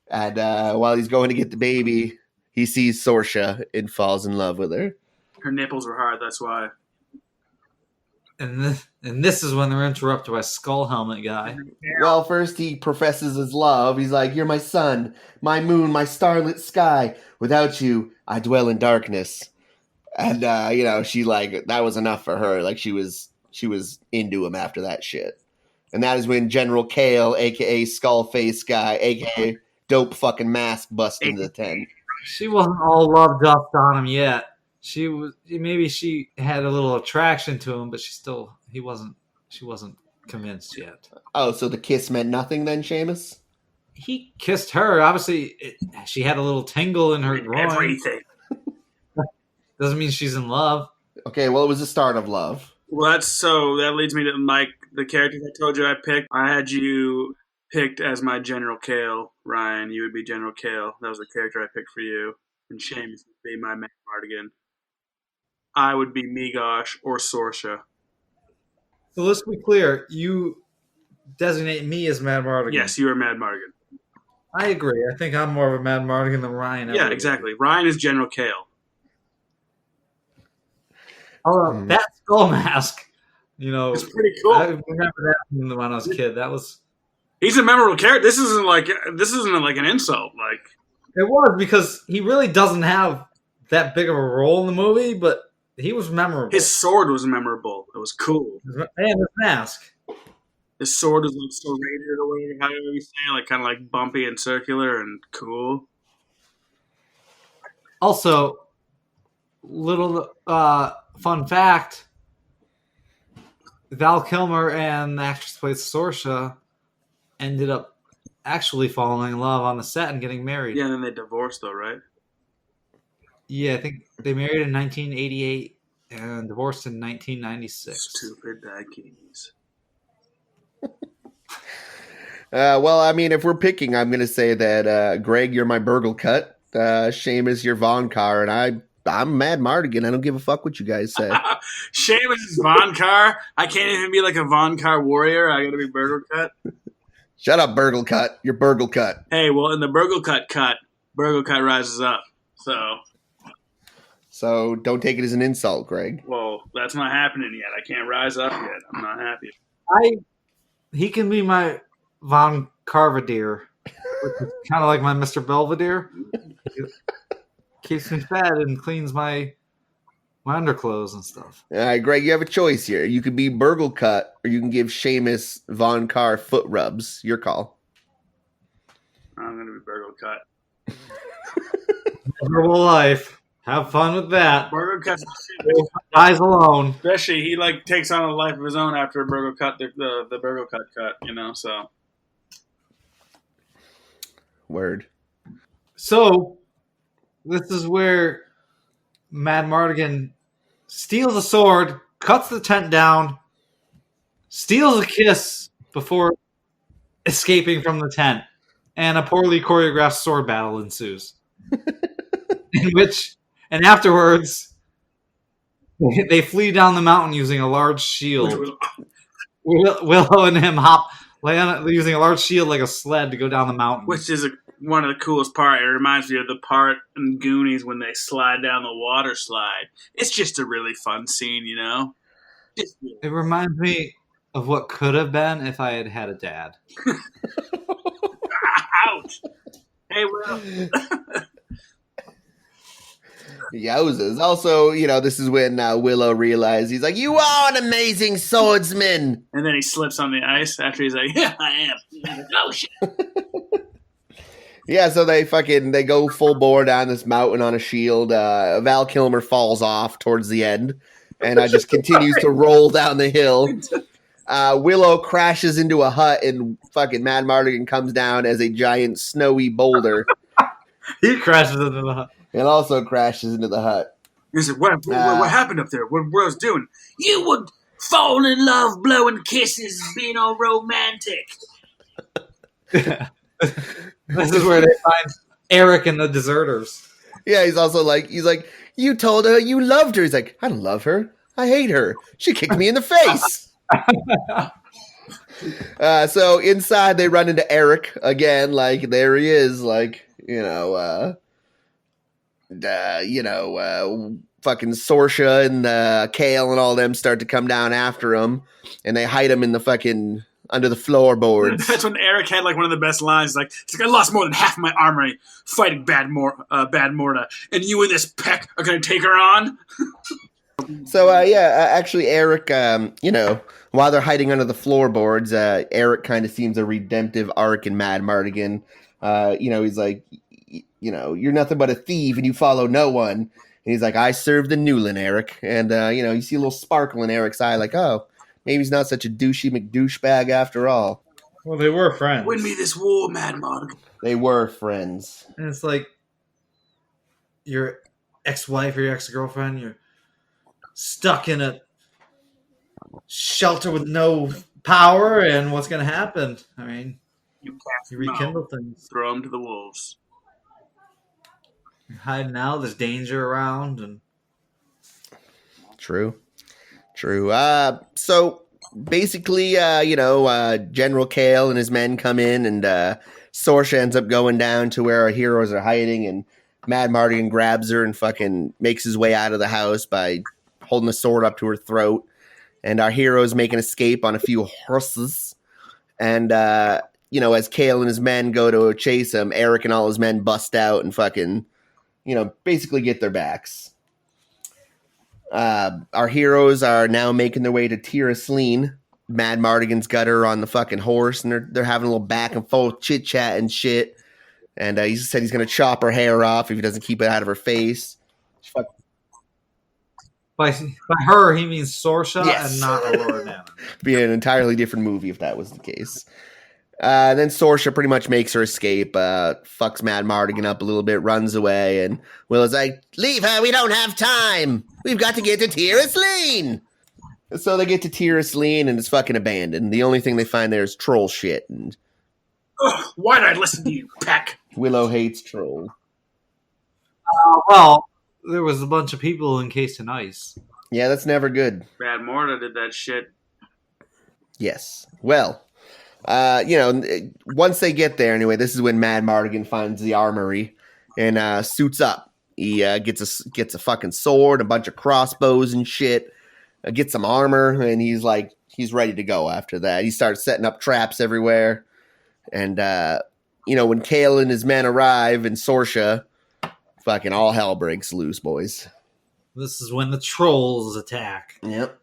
And while he's going to get the baby, he sees Sorsha and falls in love with her. Her nipples were hard, that's why. And this is when they're interrupted by Skull Helmet guy. Well, first he professes his love. He's like, "You're my sun, my moon, my starlit sky. Without you, I dwell in darkness." And she that was enough for her. Like she was into him after that shit. And that is when General Kale, a.k.a. Skullface guy, a.k.a. Dope fucking Mask, busts into the tent. She wasn't all love dust on him yet. Maybe she had a little attraction to him, but she wasn't convinced yet. Oh, so the kiss meant nothing then, Seamus? He kissed her. Obviously, she had a little tingle in her groin. Everything. Doesn't mean she's in love. Okay, well, it was the start of love. Well, that leads me to Mike, the characters I told you I picked. I had you picked as my General Kale, Ryan. You would be General Kale. That was the character I picked for you. And Seamus would be my Mad Mardigan. I would be Migosh or Sorsha. So let's be clear. You designate me as Mad Mardigan. Yes, you are Mad Mardigan. I agree. I think I'm more of a Mad Mardigan than Ryan. Yeah, exactly. Ryan is General Kale. Oh, that skull mask. It's pretty cool. I remember that when I was a kid. That was. He's a memorable character. This isn't like an insult. Like it was because he really doesn't have that big of a role in the movie, but he was memorable. His sword was memorable. It was cool. And his mask. His sword was like serrated or whatever, however you say, like kind of like bumpy and circular and cool. Also, little fun fact: Val Kilmer and the actress who plays Sorsha ended up actually falling in love on the set and getting married. Yeah, and then they divorced, though, right? Yeah, I think they married in 1988 and divorced in 1996. Stupid daikinis. Well, I mean, if we're picking, I'm going to say that Greg, you're my Burgle Cut. Seamus, you're Von Carr, and I'm Mad Mardigan. I don't give a fuck what you guys say. Seamus is Von Carr. I can't even be like a Von Carr warrior. I gotta be Burgle Cut. Shut up, Burgle Cut. You're Burgle Cut. Hey, well, in the Burgle Cut, Burgle Cut rises up. So don't take it as an insult, Greg. Well, that's not happening yet. I can't rise up yet. I'm not happy. He can be my Von Carvadier, which is kind of like my Mr. Belvedere. Keeps me fed and cleans my underclothes and stuff. All right, Greg, you have a choice here. You could be Burgle Cut, or you can give Seamus Von Carr foot rubs. Your call. I'm going to be Burgle Cut. Miserable life. Have fun with that. Burgle Cut Dies alone. especially he like takes on a life of his own after a Burgle Cut, the Burgle Cut, you know, so. Word. So, this is where Mad Mardigan steals a sword, cuts the tent down, steals a kiss before escaping from the tent, and a poorly choreographed sword battle ensues. And afterwards, they flee down the mountain using a large shield. Willow and him using a large shield like a sled to go down the mountain. Which is one of the coolest part. It reminds me of the part in Goonies when they slide down the water slide. It's just a really fun scene, you know? It reminds me of what could have been if I had had a dad. Ouch! Hey, Will. Yowzas. Also, this is when Willow realized he's like, "You are an amazing swordsman." And then he slips on the ice after he's like, "Yeah, I am." Oh shit! Yeah, so they go full bore down this mountain on a shield. Val Kilmer falls off towards the end, and just continues to roll down the hill. Willow crashes into a hut, and fucking Mad Mardigan comes down as a giant snowy boulder. He crashes into the hut. And also crashes into the hut. He said, what happened up there? What I was doing? You would fall in love, blowing kisses, being all romantic. This is where they find Eric and the deserters. Yeah, he's like, you told her you loved her. He's like, I don't love her. I hate her. She kicked me in the face. So inside they run into Eric again. Like, there he is. Like, fucking Sorsha and Kale and all them start to come down after him, and they hide him in the fucking under the floorboards. That's when Eric had like one of the best lines. Like, it's like, I lost more than half my armory fighting Bad Morta, and you and this peck are gonna take her on. So actually, Eric, while they're hiding under the floorboards, Eric kind of seems a redemptive arc in Mad Mardigan. He's like, you're nothing but a thief and you follow no one. And he's like, I serve the Newland, Eric. And, you see a little sparkle in Eric's eye, like, oh, maybe he's not such a douchey McDouchebag after all. Well, they were friends. Win me this war, Mad Mardigan. They were friends. And it's like your ex-wife or your ex-girlfriend, you're stuck in a shelter with no power, and what's going to happen? I mean, you rekindle things. Throw them to the wolves. You're hiding out. There's danger around, and True. So basically, General Kale and his men come in, and Sorsha ends up going down to where our heroes are hiding, and Mad Mardigan grabs her and fucking makes his way out of the house by holding a sword up to her throat. And our heroes make an escape on a few horses. And, as Kale and his men go to chase him, Eric and all his men bust out and fucking, basically get their backs. Our heroes are now making their way to Tirasleen. Mad Mardigan's got her on the fucking horse, and they're having a little back and forth chit chat and shit. And he said he's going to chop her hair off if he doesn't keep it out of her face. by her he means Sorsha, Yes. and not Aurora Nanon. Be an entirely different movie if that was the case. Then Sorsha pretty much makes her escape, fucks Mad Mardigan up a little bit, runs away, and Willow's like, leave her, we don't have time. We've got to get to Tirith Lane. So they get to Tirith Lane, and it's fucking abandoned. The only thing they find there is troll shit, and Ugh, why did I listen to you, Peck? Willow hates trolls. Well, there was a bunch of people encased in ice. Yeah, that's never good. Bad Morta did that shit. Yes. Well, once they get there, anyway, this is when Mad Mardigan finds the armory and suits up. He gets a fucking sword, a bunch of crossbows and shit, gets some armor, and he's ready to go after that. He starts setting up traps everywhere. And, when Kale and his men arrive and Sorsha, fucking all hell breaks loose, boys. This is when the trolls attack. Yep.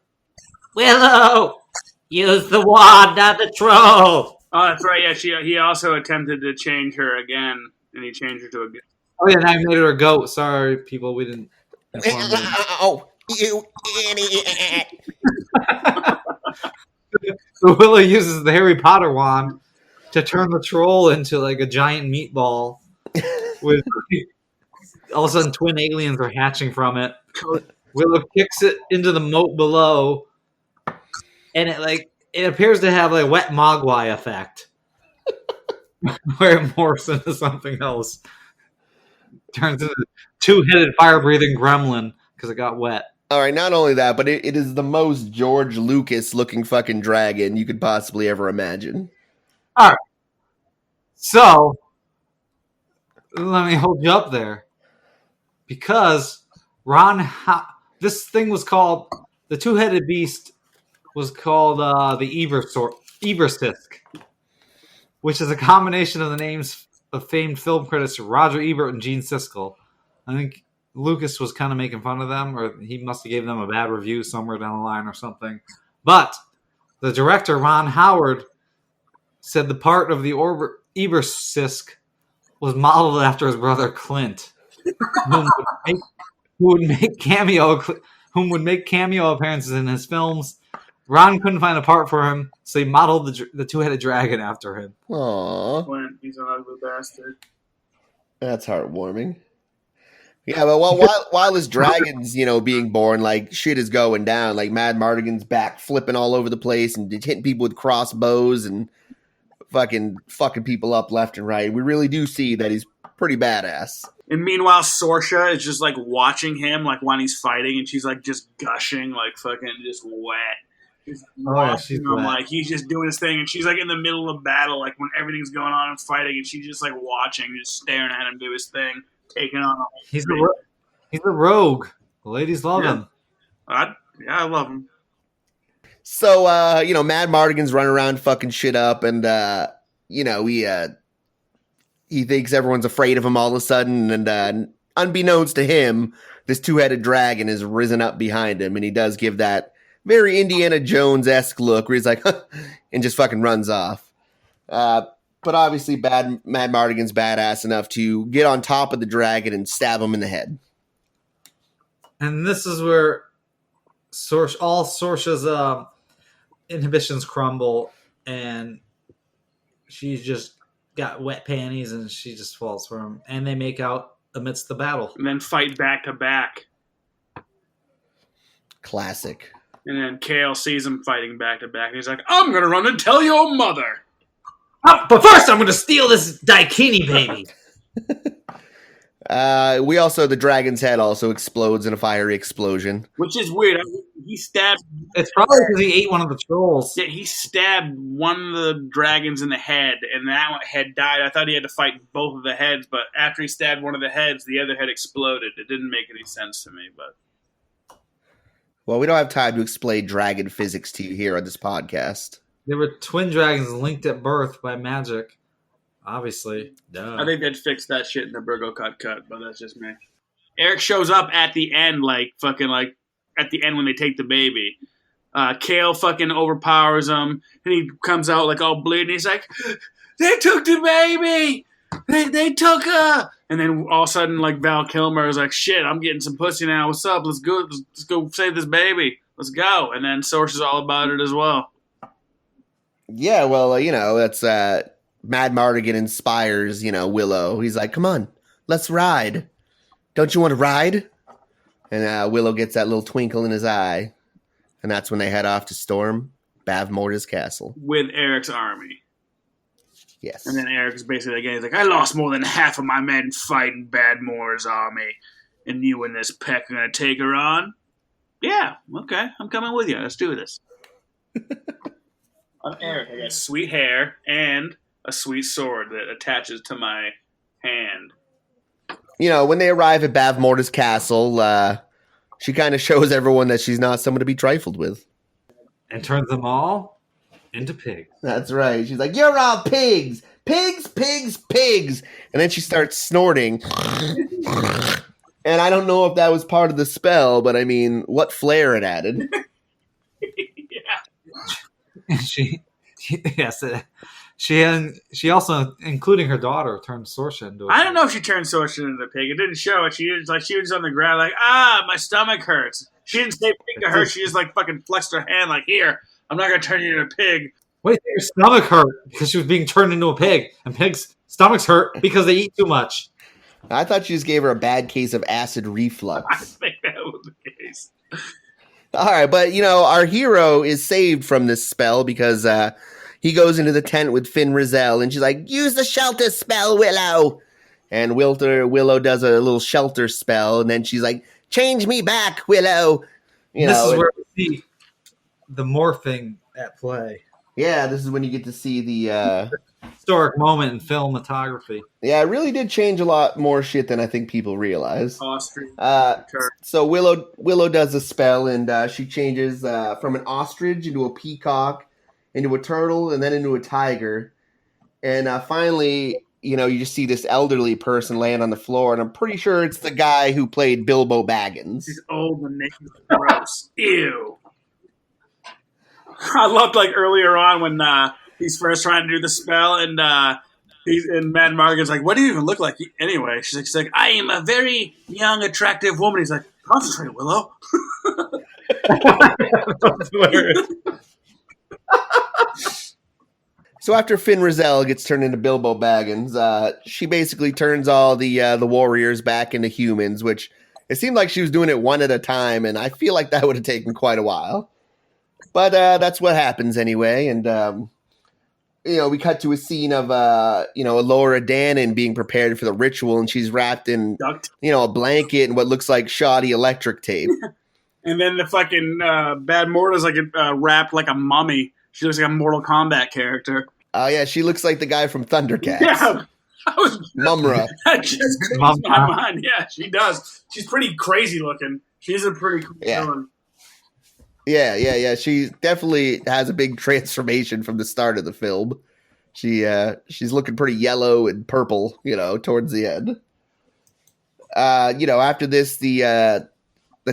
Willow! Use the wand, not the troll! Oh, that's right. Yeah, he also attempted to change her again, and he changed her to a goat. Oh yeah, and I made her a goat. Sorry, people, we didn't inform them. Oh, you idiot. So Willow uses the Harry Potter wand to turn the troll into like a giant meatball with all of a sudden twin aliens are hatching from it. Willow kicks it into the moat below, and it appears to have like wet mogwai effect, where it morphs into something else. Turns into a two-headed fire-breathing gremlin because it got wet. All right, not only that, but it is the most George Lucas-looking fucking dragon you could possibly ever imagine. All right, so let me hold you up there because this thing was called the two-headed beast was called the Ebersisk, which is a combination of the names of famed film critics Roger Ebert and Gene Siskel. I think Lucas was kind of making fun of them, or he must have gave them a bad review somewhere down the line or something. But the director, Ron Howard, said the part of the Ebersisk was modeled after his brother Clint, whom would make cameo appearances in his films. Ron couldn't find a part for him, so he modeled the two-headed dragon after him. Aww. Clint, he's an ugly bastard. That's heartwarming. Yeah, but while this dragon's, being born, like, shit is going down. Like, Mad Mardigan's back flipping all over the place and hitting people with crossbows and fucking people up left and right. We really do see that he's pretty badass. And meanwhile, Sorsha is just, like, watching him, like, when he's fighting, and she's, like, just gushing, like, fucking just wet. Just She's him, wet. like, he's just doing his thing, and she's, like, in the middle of battle, like, when everything's going on and fighting, and she's just, like, watching, just staring at him do his thing. Taking on He's a rogue. The ladies love him. I love him. So, Mad Mardigan's running around fucking shit up, and, he thinks everyone's afraid of him all of a sudden, and unbeknownst to him, this two-headed dragon has risen up behind him, and he does give that very Indiana Jones-esque look where he's like, huh, and just fucking runs off. But obviously, Mad Mardigan's badass enough to get on top of the dragon and stab him in the head. And this is where all Sorsha's inhibitions crumble, and she's just got wet panties, and she just falls for him. And they make out amidst the battle. And then fight back to back. Classic. And then Kale sees him fighting back to back, and he's like, I'm going to run and tell your mother. Oh, but first, I'm going to steal this Daikini baby. The dragon's head also explodes in a fiery explosion. Which is weird. He stabbed... It's probably because he ate one of the trolls. Yeah, he stabbed one of the dragons in the head, and that head died. I thought he had to fight both of the heads, but after he stabbed one of the heads, the other head exploded. It didn't make any sense to me, but... Well, we don't have time to explain dragon physics to you here on this podcast. There were twin dragons linked at birth by magic. Obviously. Duh. I think they'd fix that shit in the Burgo Cut, but that's just me. Eric shows up at the end, at the end when they take the baby. Kale fucking overpowers him, and he comes out like all bleeding. He's like, they took the baby! They took her! And then all of a sudden, like, Val Kilmer is like, shit, I'm getting some pussy now. What's up? Let's go save this baby. Let's go. And then Source is all about it as well. Yeah, well, that's Mad Mardigan inspires, Willow. He's like, come on, let's ride. Don't you want to ride? And Willow gets that little twinkle in his eye. And that's when they head off to storm Bavmorda's castle. With Eric's army. Yes. And then Eric's basically again, he's like, I lost more than half of my men fighting Badmore's army. And you and this peck are going to take her on? Yeah, okay, I'm coming with you. Let's do this. I'm Eric. I got sweet hair and a sweet sword that attaches to my hand. When they arrive at Bavmorda's castle, she kind of shows everyone that she's not someone to be trifled with. And turns them all into pigs. That's right. She's like, you're all pigs! Pigs, pigs, pigs! And then she starts snorting. And I don't know if that was part of the spell, but I mean, what flair it added. Yeah. She also, including her daughter, turned Sorsha into a pig. I don't know if she turned Sorsha into a pig. It didn't show it. She was on the ground like, my stomach hurts. She didn't say pig to her. She just like fucking flexed her hand like, here, I'm not going to turn you into a pig. Wait, your stomach hurt because she was being turned into a pig. And pigs' stomachs hurt because they eat too much. I thought you just gave her a bad case of acid reflux. I think that was the case. All right, but, our hero is saved from this spell because he goes into the tent with Finn Rizal, and she's like, use the shelter spell, Willow. And Willow does a little shelter spell, and then she's like, change me back, Willow. This is where we see the morphing at play. Yeah, this is when you get to see the historic moment in filmography. Yeah, it really did change a lot more shit than I think people realize. Ostrich. So Willow does a spell, and she changes from an ostrich into a peacock, into a turtle, and then into a tiger. And finally, you just see this elderly person laying on the floor, and I'm pretty sure it's the guy who played Bilbo Baggins. He's old and naked. Gross. Ew. I loved earlier on when he's first trying to do the spell, and Mad Mardigan's like, "What do you even look like anyway?" She's like, "I am a very young, attractive woman." He's like, "Concentrate, Willow." So after Finn Rizal gets turned into Bilbo Baggins, she basically turns all the warriors back into humans, which it seemed like she was doing it one at a time, and I feel like that would have taken quite a while. But that's what happens anyway, and we cut to a scene of Laura Dannon being prepared for the ritual, and she's wrapped in a blanket and what looks like shoddy electric tape. And then the fucking Bad Morta's wrapped like a mummy. She looks like a Mortal Kombat character. Oh yeah, she looks like the guy from Thundercats. Yeah, Mumra. That just crossed my mind. Yeah, she does. She's pretty crazy looking. She's a pretty cool villain. Yeah. She definitely has a big transformation from the start of the film. She's looking pretty yellow and purple, towards the end. After this, the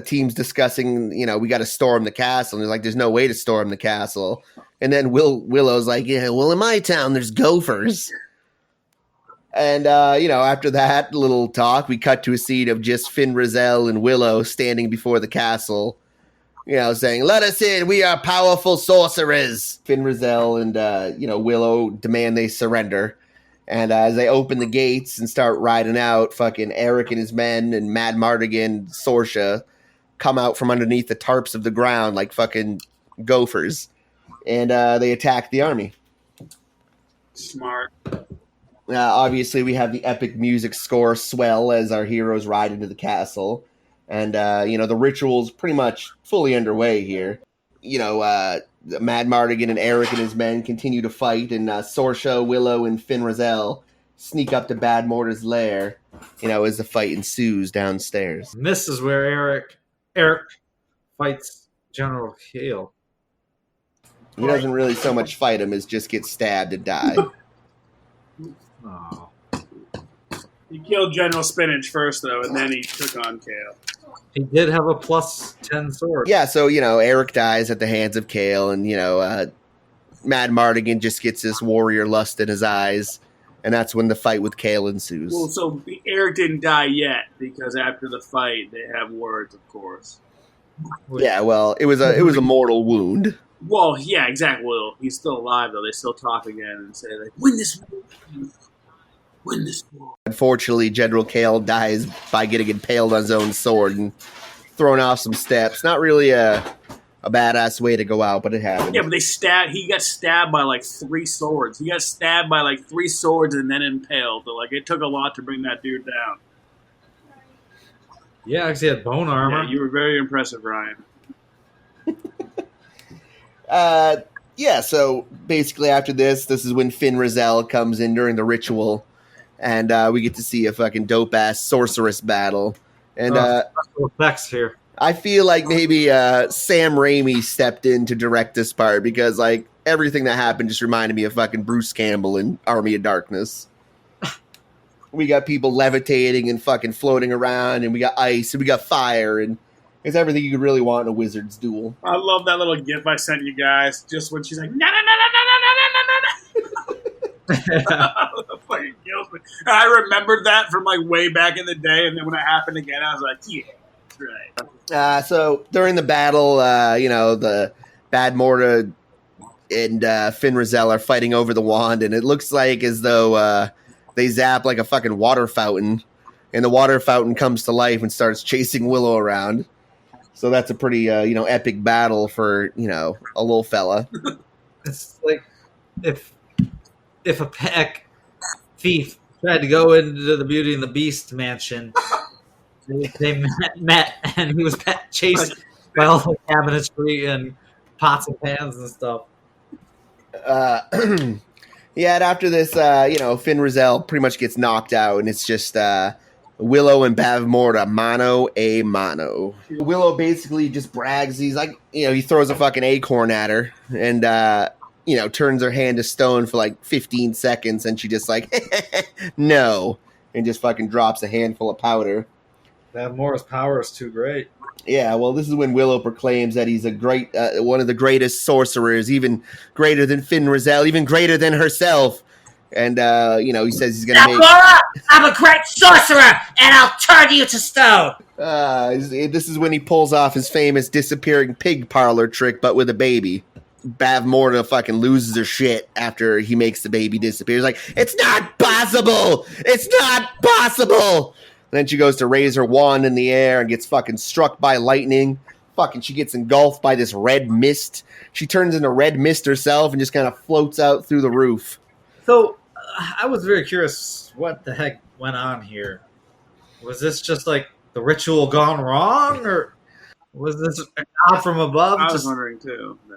team's discussing, we got to storm the castle. And they're like, there's no way to storm the castle. And then Willow's like, yeah, well, in my town, there's gophers. And, after that little talk, we cut to a scene of just Finn Rizal and Willow standing before the castle. Saying, let us in, we are powerful sorcerers. Finn Rizal and, Willow demand they surrender. And as they open the gates and start riding out, fucking Eric and his men and Mad Mardigan, Sorsha, come out from underneath the tarps of the ground like fucking gophers. And they attack the army. Smart. Obviously, we have the epic music score swell as our heroes ride into the castle. And, the ritual's pretty much fully underway here. Mad Mardigan and Eric and his men continue to fight, and Sorsha, Willow, and Finn Rizal sneak up to Bad Morta's lair, as the fight ensues downstairs. And this is where Eric fights General Kale. He doesn't really so much fight him as just get stabbed and die. Oh. He killed General Spinach first, though, and then he took on Kale. He did have a +10 sword. Yeah, so, Eric dies at the hands of Kale, and, Mad Mardigan just gets this warrior lust in his eyes, and that's when the fight with Kale ensues. Well, so Eric didn't die yet, because after the fight, they have words, of course. Yeah, well, it was a mortal wound. Well, yeah, exactly. Well, he's still alive though. They still talk again and say like, "Win this war, win this war." Unfortunately, General Kale dies by getting impaled on his own sword and thrown off some steps. Not really a badass way to go out, but it happened. Yeah, but he got stabbed by like 3 swords. He got stabbed by like 3 swords and then impaled. So, like, it took a lot to bring that dude down. Yeah, because he had bone armor. Yeah, you were very impressive, Ryan. Yeah, so basically after this is when Finn Rizal comes in during the ritual, and we get to see a fucking dope-ass sorceress battle. And special effects here. I feel like maybe Sam Raimi stepped in to direct this part because, like, everything that happened just reminded me of fucking Bruce Campbell in Army of Darkness. We got people levitating and fucking floating around, and we got ice, and we got fire, and it's everything you could really want in a wizard's duel. I love that little gif I sent you guys. Just when she's like, "No, no, no, no, no, no, no, no." That fucking kills me. And I remembered that from like way back in the day, and then when it happened again, I was like, "Yeah, that's right." So during the battle, the Bad Morta and Finn Rizal are fighting over the wand, and it looks like as though they zap like a fucking water fountain, and the water fountain comes to life and starts chasing Willow around. So that's a pretty, epic battle for, a little fella. It's like if a pack thief tried to go into the Beauty and the Beast mansion, they met and he was chased by all the cabinetry and pots and pans and stuff. Yeah, and after this, Finn Rizal pretty much gets knocked out, and it's just Willow and Bav Morta mano a mano. Willow basically just brags. He's like, he throws a fucking acorn at her, and turns her hand to stone for like 15 seconds, and she just like, no, and just fucking drops a handful of powder. Bav Morta's power is too great. Yeah, well, this is when Willow proclaims that he's a great, one of the greatest sorcerers, even greater than Finn Rizal, even greater than herself. And, he says he's going to make... Laura, I'm a great sorcerer, and I'll turn you to stone. This is when he pulls off his famous disappearing pig parlor trick, but with a baby. Bav Morta fucking loses her shit after he makes the baby disappear. He's like, it's not possible! It's not possible! And then she goes to raise her wand in the air and gets fucking struck by lightning. Fucking, she gets engulfed by this red mist. She turns into red mist herself and just kind of floats out through the roof. So, I was very curious what the heck went on here. Was this just like the ritual gone wrong, or was this a god from above? I was wondering too. Yeah.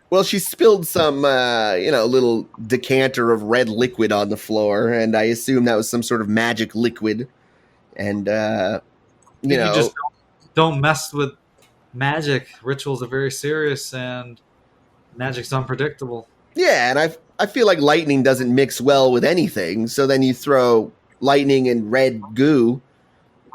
Well, she spilled some, little decanter of red liquid on the floor, and I assume that was some sort of magic liquid. And, you just don't mess with magic. Rituals are very serious, and magic's unpredictable. Yeah, and I feel like lightning doesn't mix well with anything, so then you throw lightning and red goo,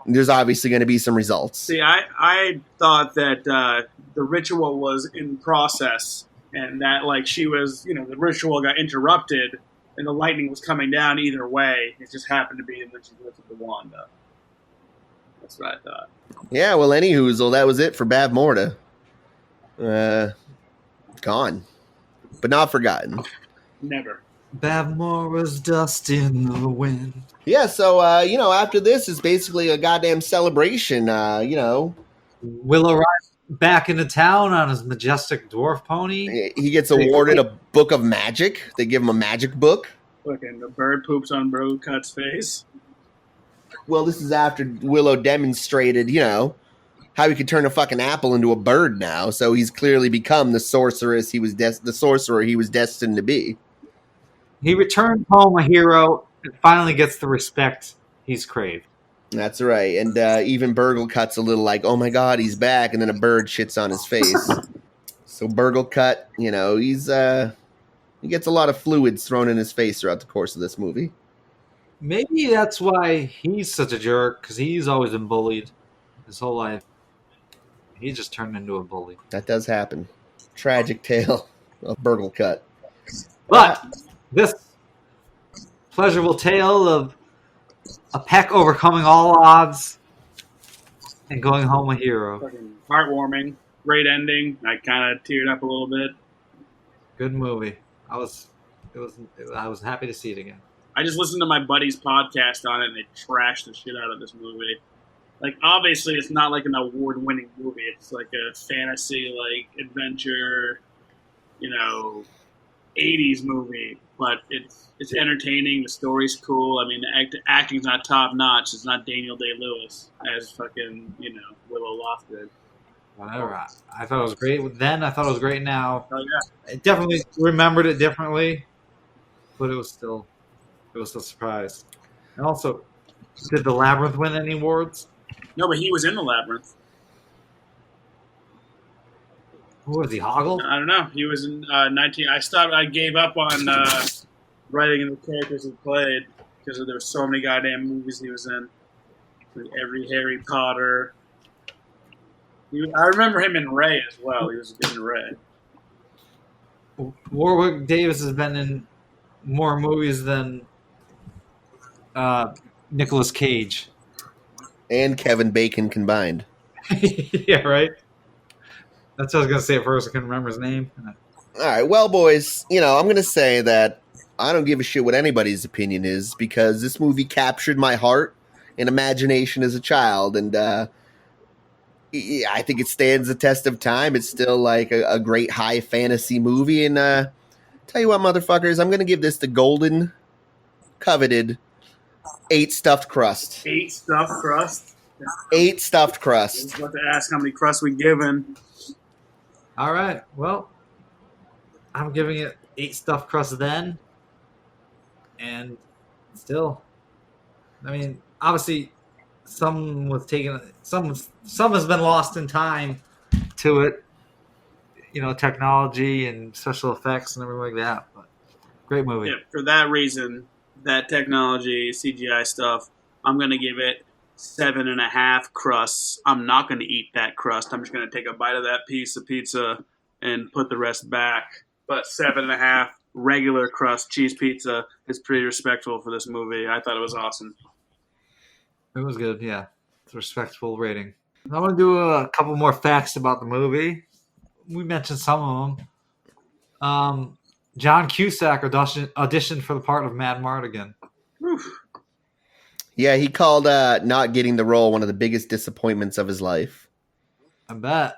and there's obviously going to be some results. See, I thought that the ritual was in process, and that, like, she was, the ritual got interrupted, and the lightning was coming down either way. It just happened to be that she lifted the wand up. That's what I thought. Yeah, well, any hoozle, that was it for Bav Morta. Gone. But not forgotten. Never. Bav Morta's dust in the wind. Yeah, so, after this is basically a goddamn celebration, Willow rides back into town on his majestic dwarf pony. He gets awarded a book of magic. They give him a magic book. Fucking the bird poops on Brocut's face. Well, this is after Willow demonstrated, how he could turn a fucking apple into a bird now. So he's clearly become the sorcerer he was destined to be. He returned home a hero and finally gets the respect he's craved. That's right. And even Burglecut's a little like, oh my god, he's back, and then a bird shits on his face. So Burglecut, he gets a lot of fluids thrown in his face throughout the course of this movie. Maybe that's why he's such a jerk, because he's always been bullied his whole life. He just turned into a bully. That does happen. Tragic tale of Burglecut. But this pleasurable tale of a peck overcoming all odds and going home a hero. Fucking heartwarming. Great ending. I kind of teared up a little bit. Good movie. I was happy to see it again. I just listened to my buddy's podcast on it, and they trashed the shit out of this movie. Like, obviously, it's not like an award-winning movie. It's like a fantasy, like, adventure, 80s movie. But it's entertaining. The story's cool. I mean, the acting's not top-notch. It's not Daniel Day-Lewis as fucking, Willow Loft. Whatever. I thought it was great then. I thought it was great now. Oh yeah, I definitely remembered it differently, but it was still a surprise. And also, did the Labyrinth win any awards? no, but he was in the Labyrinth. Who was he? Hoggle? I don't know. He was in 19. I gave up on writing the characters he played because there were so many goddamn movies he was in. Like every Harry Potter. I remember him in Ray as well. He was in Ray. Warwick Davis has been in more movies than Nicolas Cage. And Kevin Bacon combined. Yeah, right? That's what I was going to say at first. I couldn't remember his name. All right, well, boys, I'm going to say that I don't give a shit what anybody's opinion is because this movie captured my heart and imagination as a child, and I think it stands the test of time. It's still like a great high fantasy movie, and tell you what, motherfuckers, I'm going to give this the golden, coveted 8 stuffed crust. 8 stuffed crust? 8 stuffed I crust. was about to ask how many crusts we given. All right. Well, I'm giving it 8 stuffed crusts then. And still, I mean, obviously, some was taken. Some has been lost in time to it. Technology and special effects and everything like that. But great movie. Yeah, for that reason, that technology, CGI stuff, I'm going to give it 7.5 crusts. I'm not going to eat that crust. I'm just going to take a bite of that piece of pizza and put the rest back. But 7.5 regular crust cheese pizza is pretty respectful for this movie. I thought it was awesome. It was good, yeah. It's a respectful rating. I want to do a couple more facts about the movie. We mentioned some of them. John Cusack auditioned for the part of Mad Mardigan. Oof. Yeah, he called not getting the role one of the biggest disappointments of his life. I bet.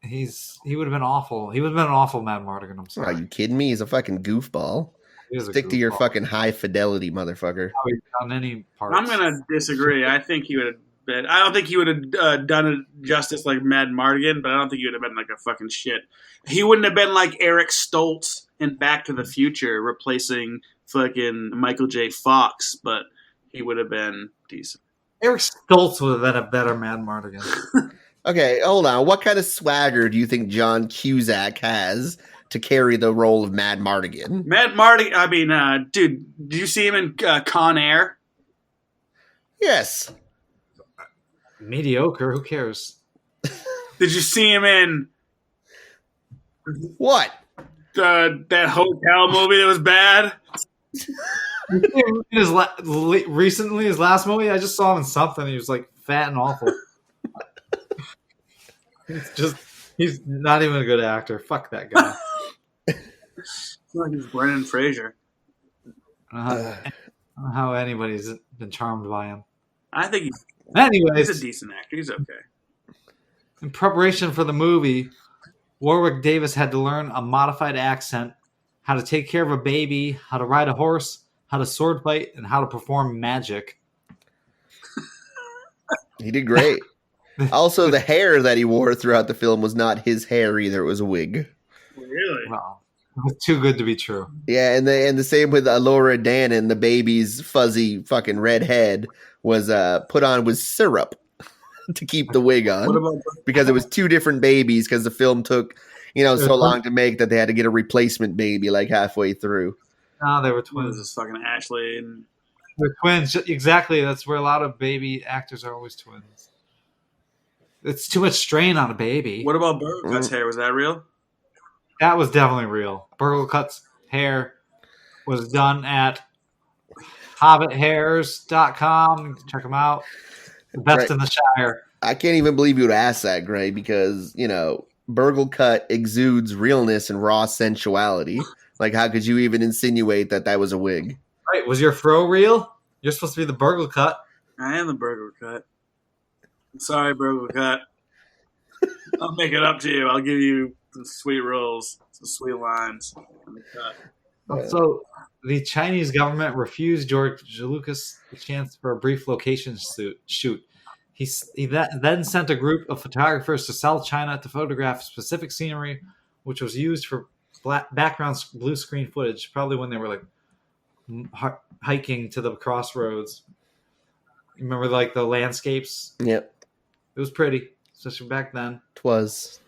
He would have been awful. He would have been an awful Mad Mardigan, I'm sorry. Are you kidding me? He's a fucking goofball. He is a Stick to your goofball. fucking high fidelity, motherfucker. How he's done any parts. I'm going to disagree. I think he would have been. I don't think he would have done it justice like Mad Mardigan, but I don't think he would have been like a fucking shit. He wouldn't have been like Eric Stoltz in Back to the Future, replacing fucking Michael J. Fox, but he would have been decent. Eric Stoltz would have been a better Mad Mardigan. Okay, hold on. What kind of swagger do you think John Cusack has to carry the role of Mad Mardigan? Mad Mardigan, I mean, dude, did you see him in Con Air? Yes. Mediocre. Who cares? Did you see him in What? that hotel movie that was bad? Recently, his last movie, I just saw him in something. He was like fat and awful. He's not even a good actor. Fuck that guy. It's like he's Brendan Fraser. I don't know how anybody's been charmed by him. I think he's Anyways, a decent actor. He's okay. in preparation for the movie, Warwick Davis had to learn a modified accent, how to take care of a baby, how to ride a horse, how to sword fight, and how to perform magic. He did great. Also, the hair that he wore throughout the film was not his hair either. It was a wig. Really? Wow. It was too good to be true. Yeah, and the same with Laura Dannon, the baby's fuzzy fucking red head was put on with syrup to keep the wig What on about because it was 2 different babies because the film took so long to make that they had to get a replacement baby like halfway through. No, they were what is twins. this fucking Ashley? And They're twins. Exactly. That's where a lot of baby actors are always twins. It's too much strain on a baby. what about Burgut's hair? Was that real? That was definitely real. Burglecutt's hair was done at hobbithairs.com. You can check them out. The best Right. in the Shire. I can't even believe you would ask that, Gray, because, burgle cut exudes realness and raw sensuality. Like, how could you even insinuate that was a wig? Right, was your fro real? You're supposed to be the burgle cut. I am the burger cut. Sorry, burger cut. I'll make it up to you. I'll give you some sweet rolls, some sweet lines on the cut. So, the Chinese government refused George Lucas the chance for a brief location shoot. He then sent a group of photographers to South China to photograph specific scenery, which was used for background blue screen footage, probably when they were like hiking to the crossroads. You remember like the landscapes? Yep. It was pretty, especially back then. Twas.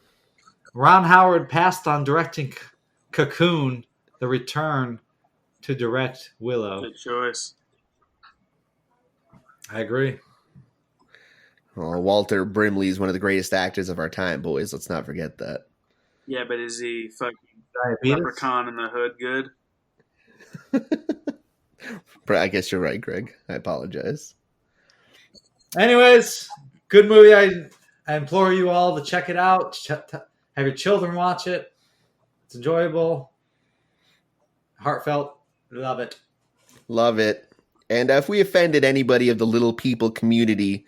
Ron Howard passed on directing Cocoon, The Return, to direct Willow. Good choice. I agree. Oh, Walter Brimley is one of the greatest actors of our time, boys. Let's not forget that. Yeah, but is he fucking Diabetes? Leprechaun in the Hood good? But I guess you're right, Greg. I apologize. Anyways, good movie. I implore you all to check it out. Have your children watch it. It's enjoyable, heartfelt. Love it. Love it. And if we offended anybody of the Little People community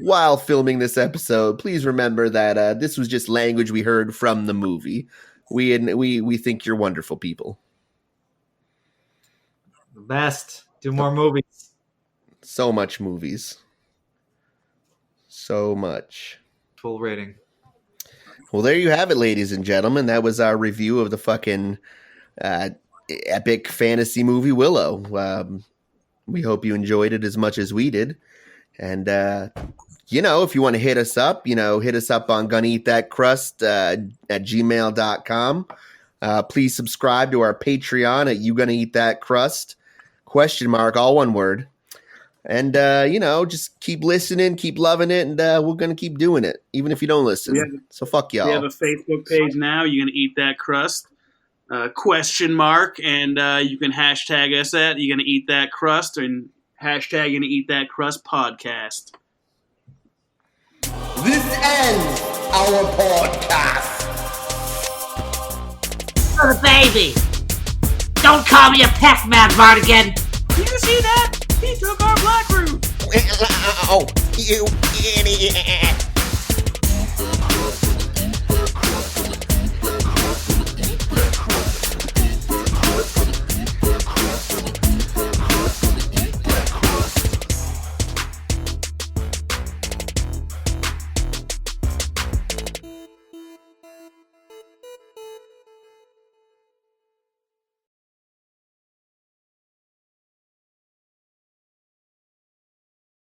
while filming this episode, please remember that this was just language we heard from the movie. We think you're wonderful people. The best. Do more movies. So much movies. So much. Full rating. Well, there you have it, ladies and gentlemen. That was our review of the fucking epic fantasy movie Willow. We hope you enjoyed it as much as we did. And, if you want to hit us up on Gonna Eat That Crust at gmail.com. Please subscribe to our Patreon at You Gonna Eat That Crust? ? All one word. And, just keep listening, keep loving it, and we're going to keep doing it, even if you don't listen. So fuck y'all. We have a Facebook page now. You're going to eat that crust? ? And you can hashtag us at You're going to eat that crust and hashtag You're going to eat that crust podcast. This ends our podcast. For the baby. Don't call me a Pac-Man, Vartigan. Did you see that? He took our black room. Oh, you idiot.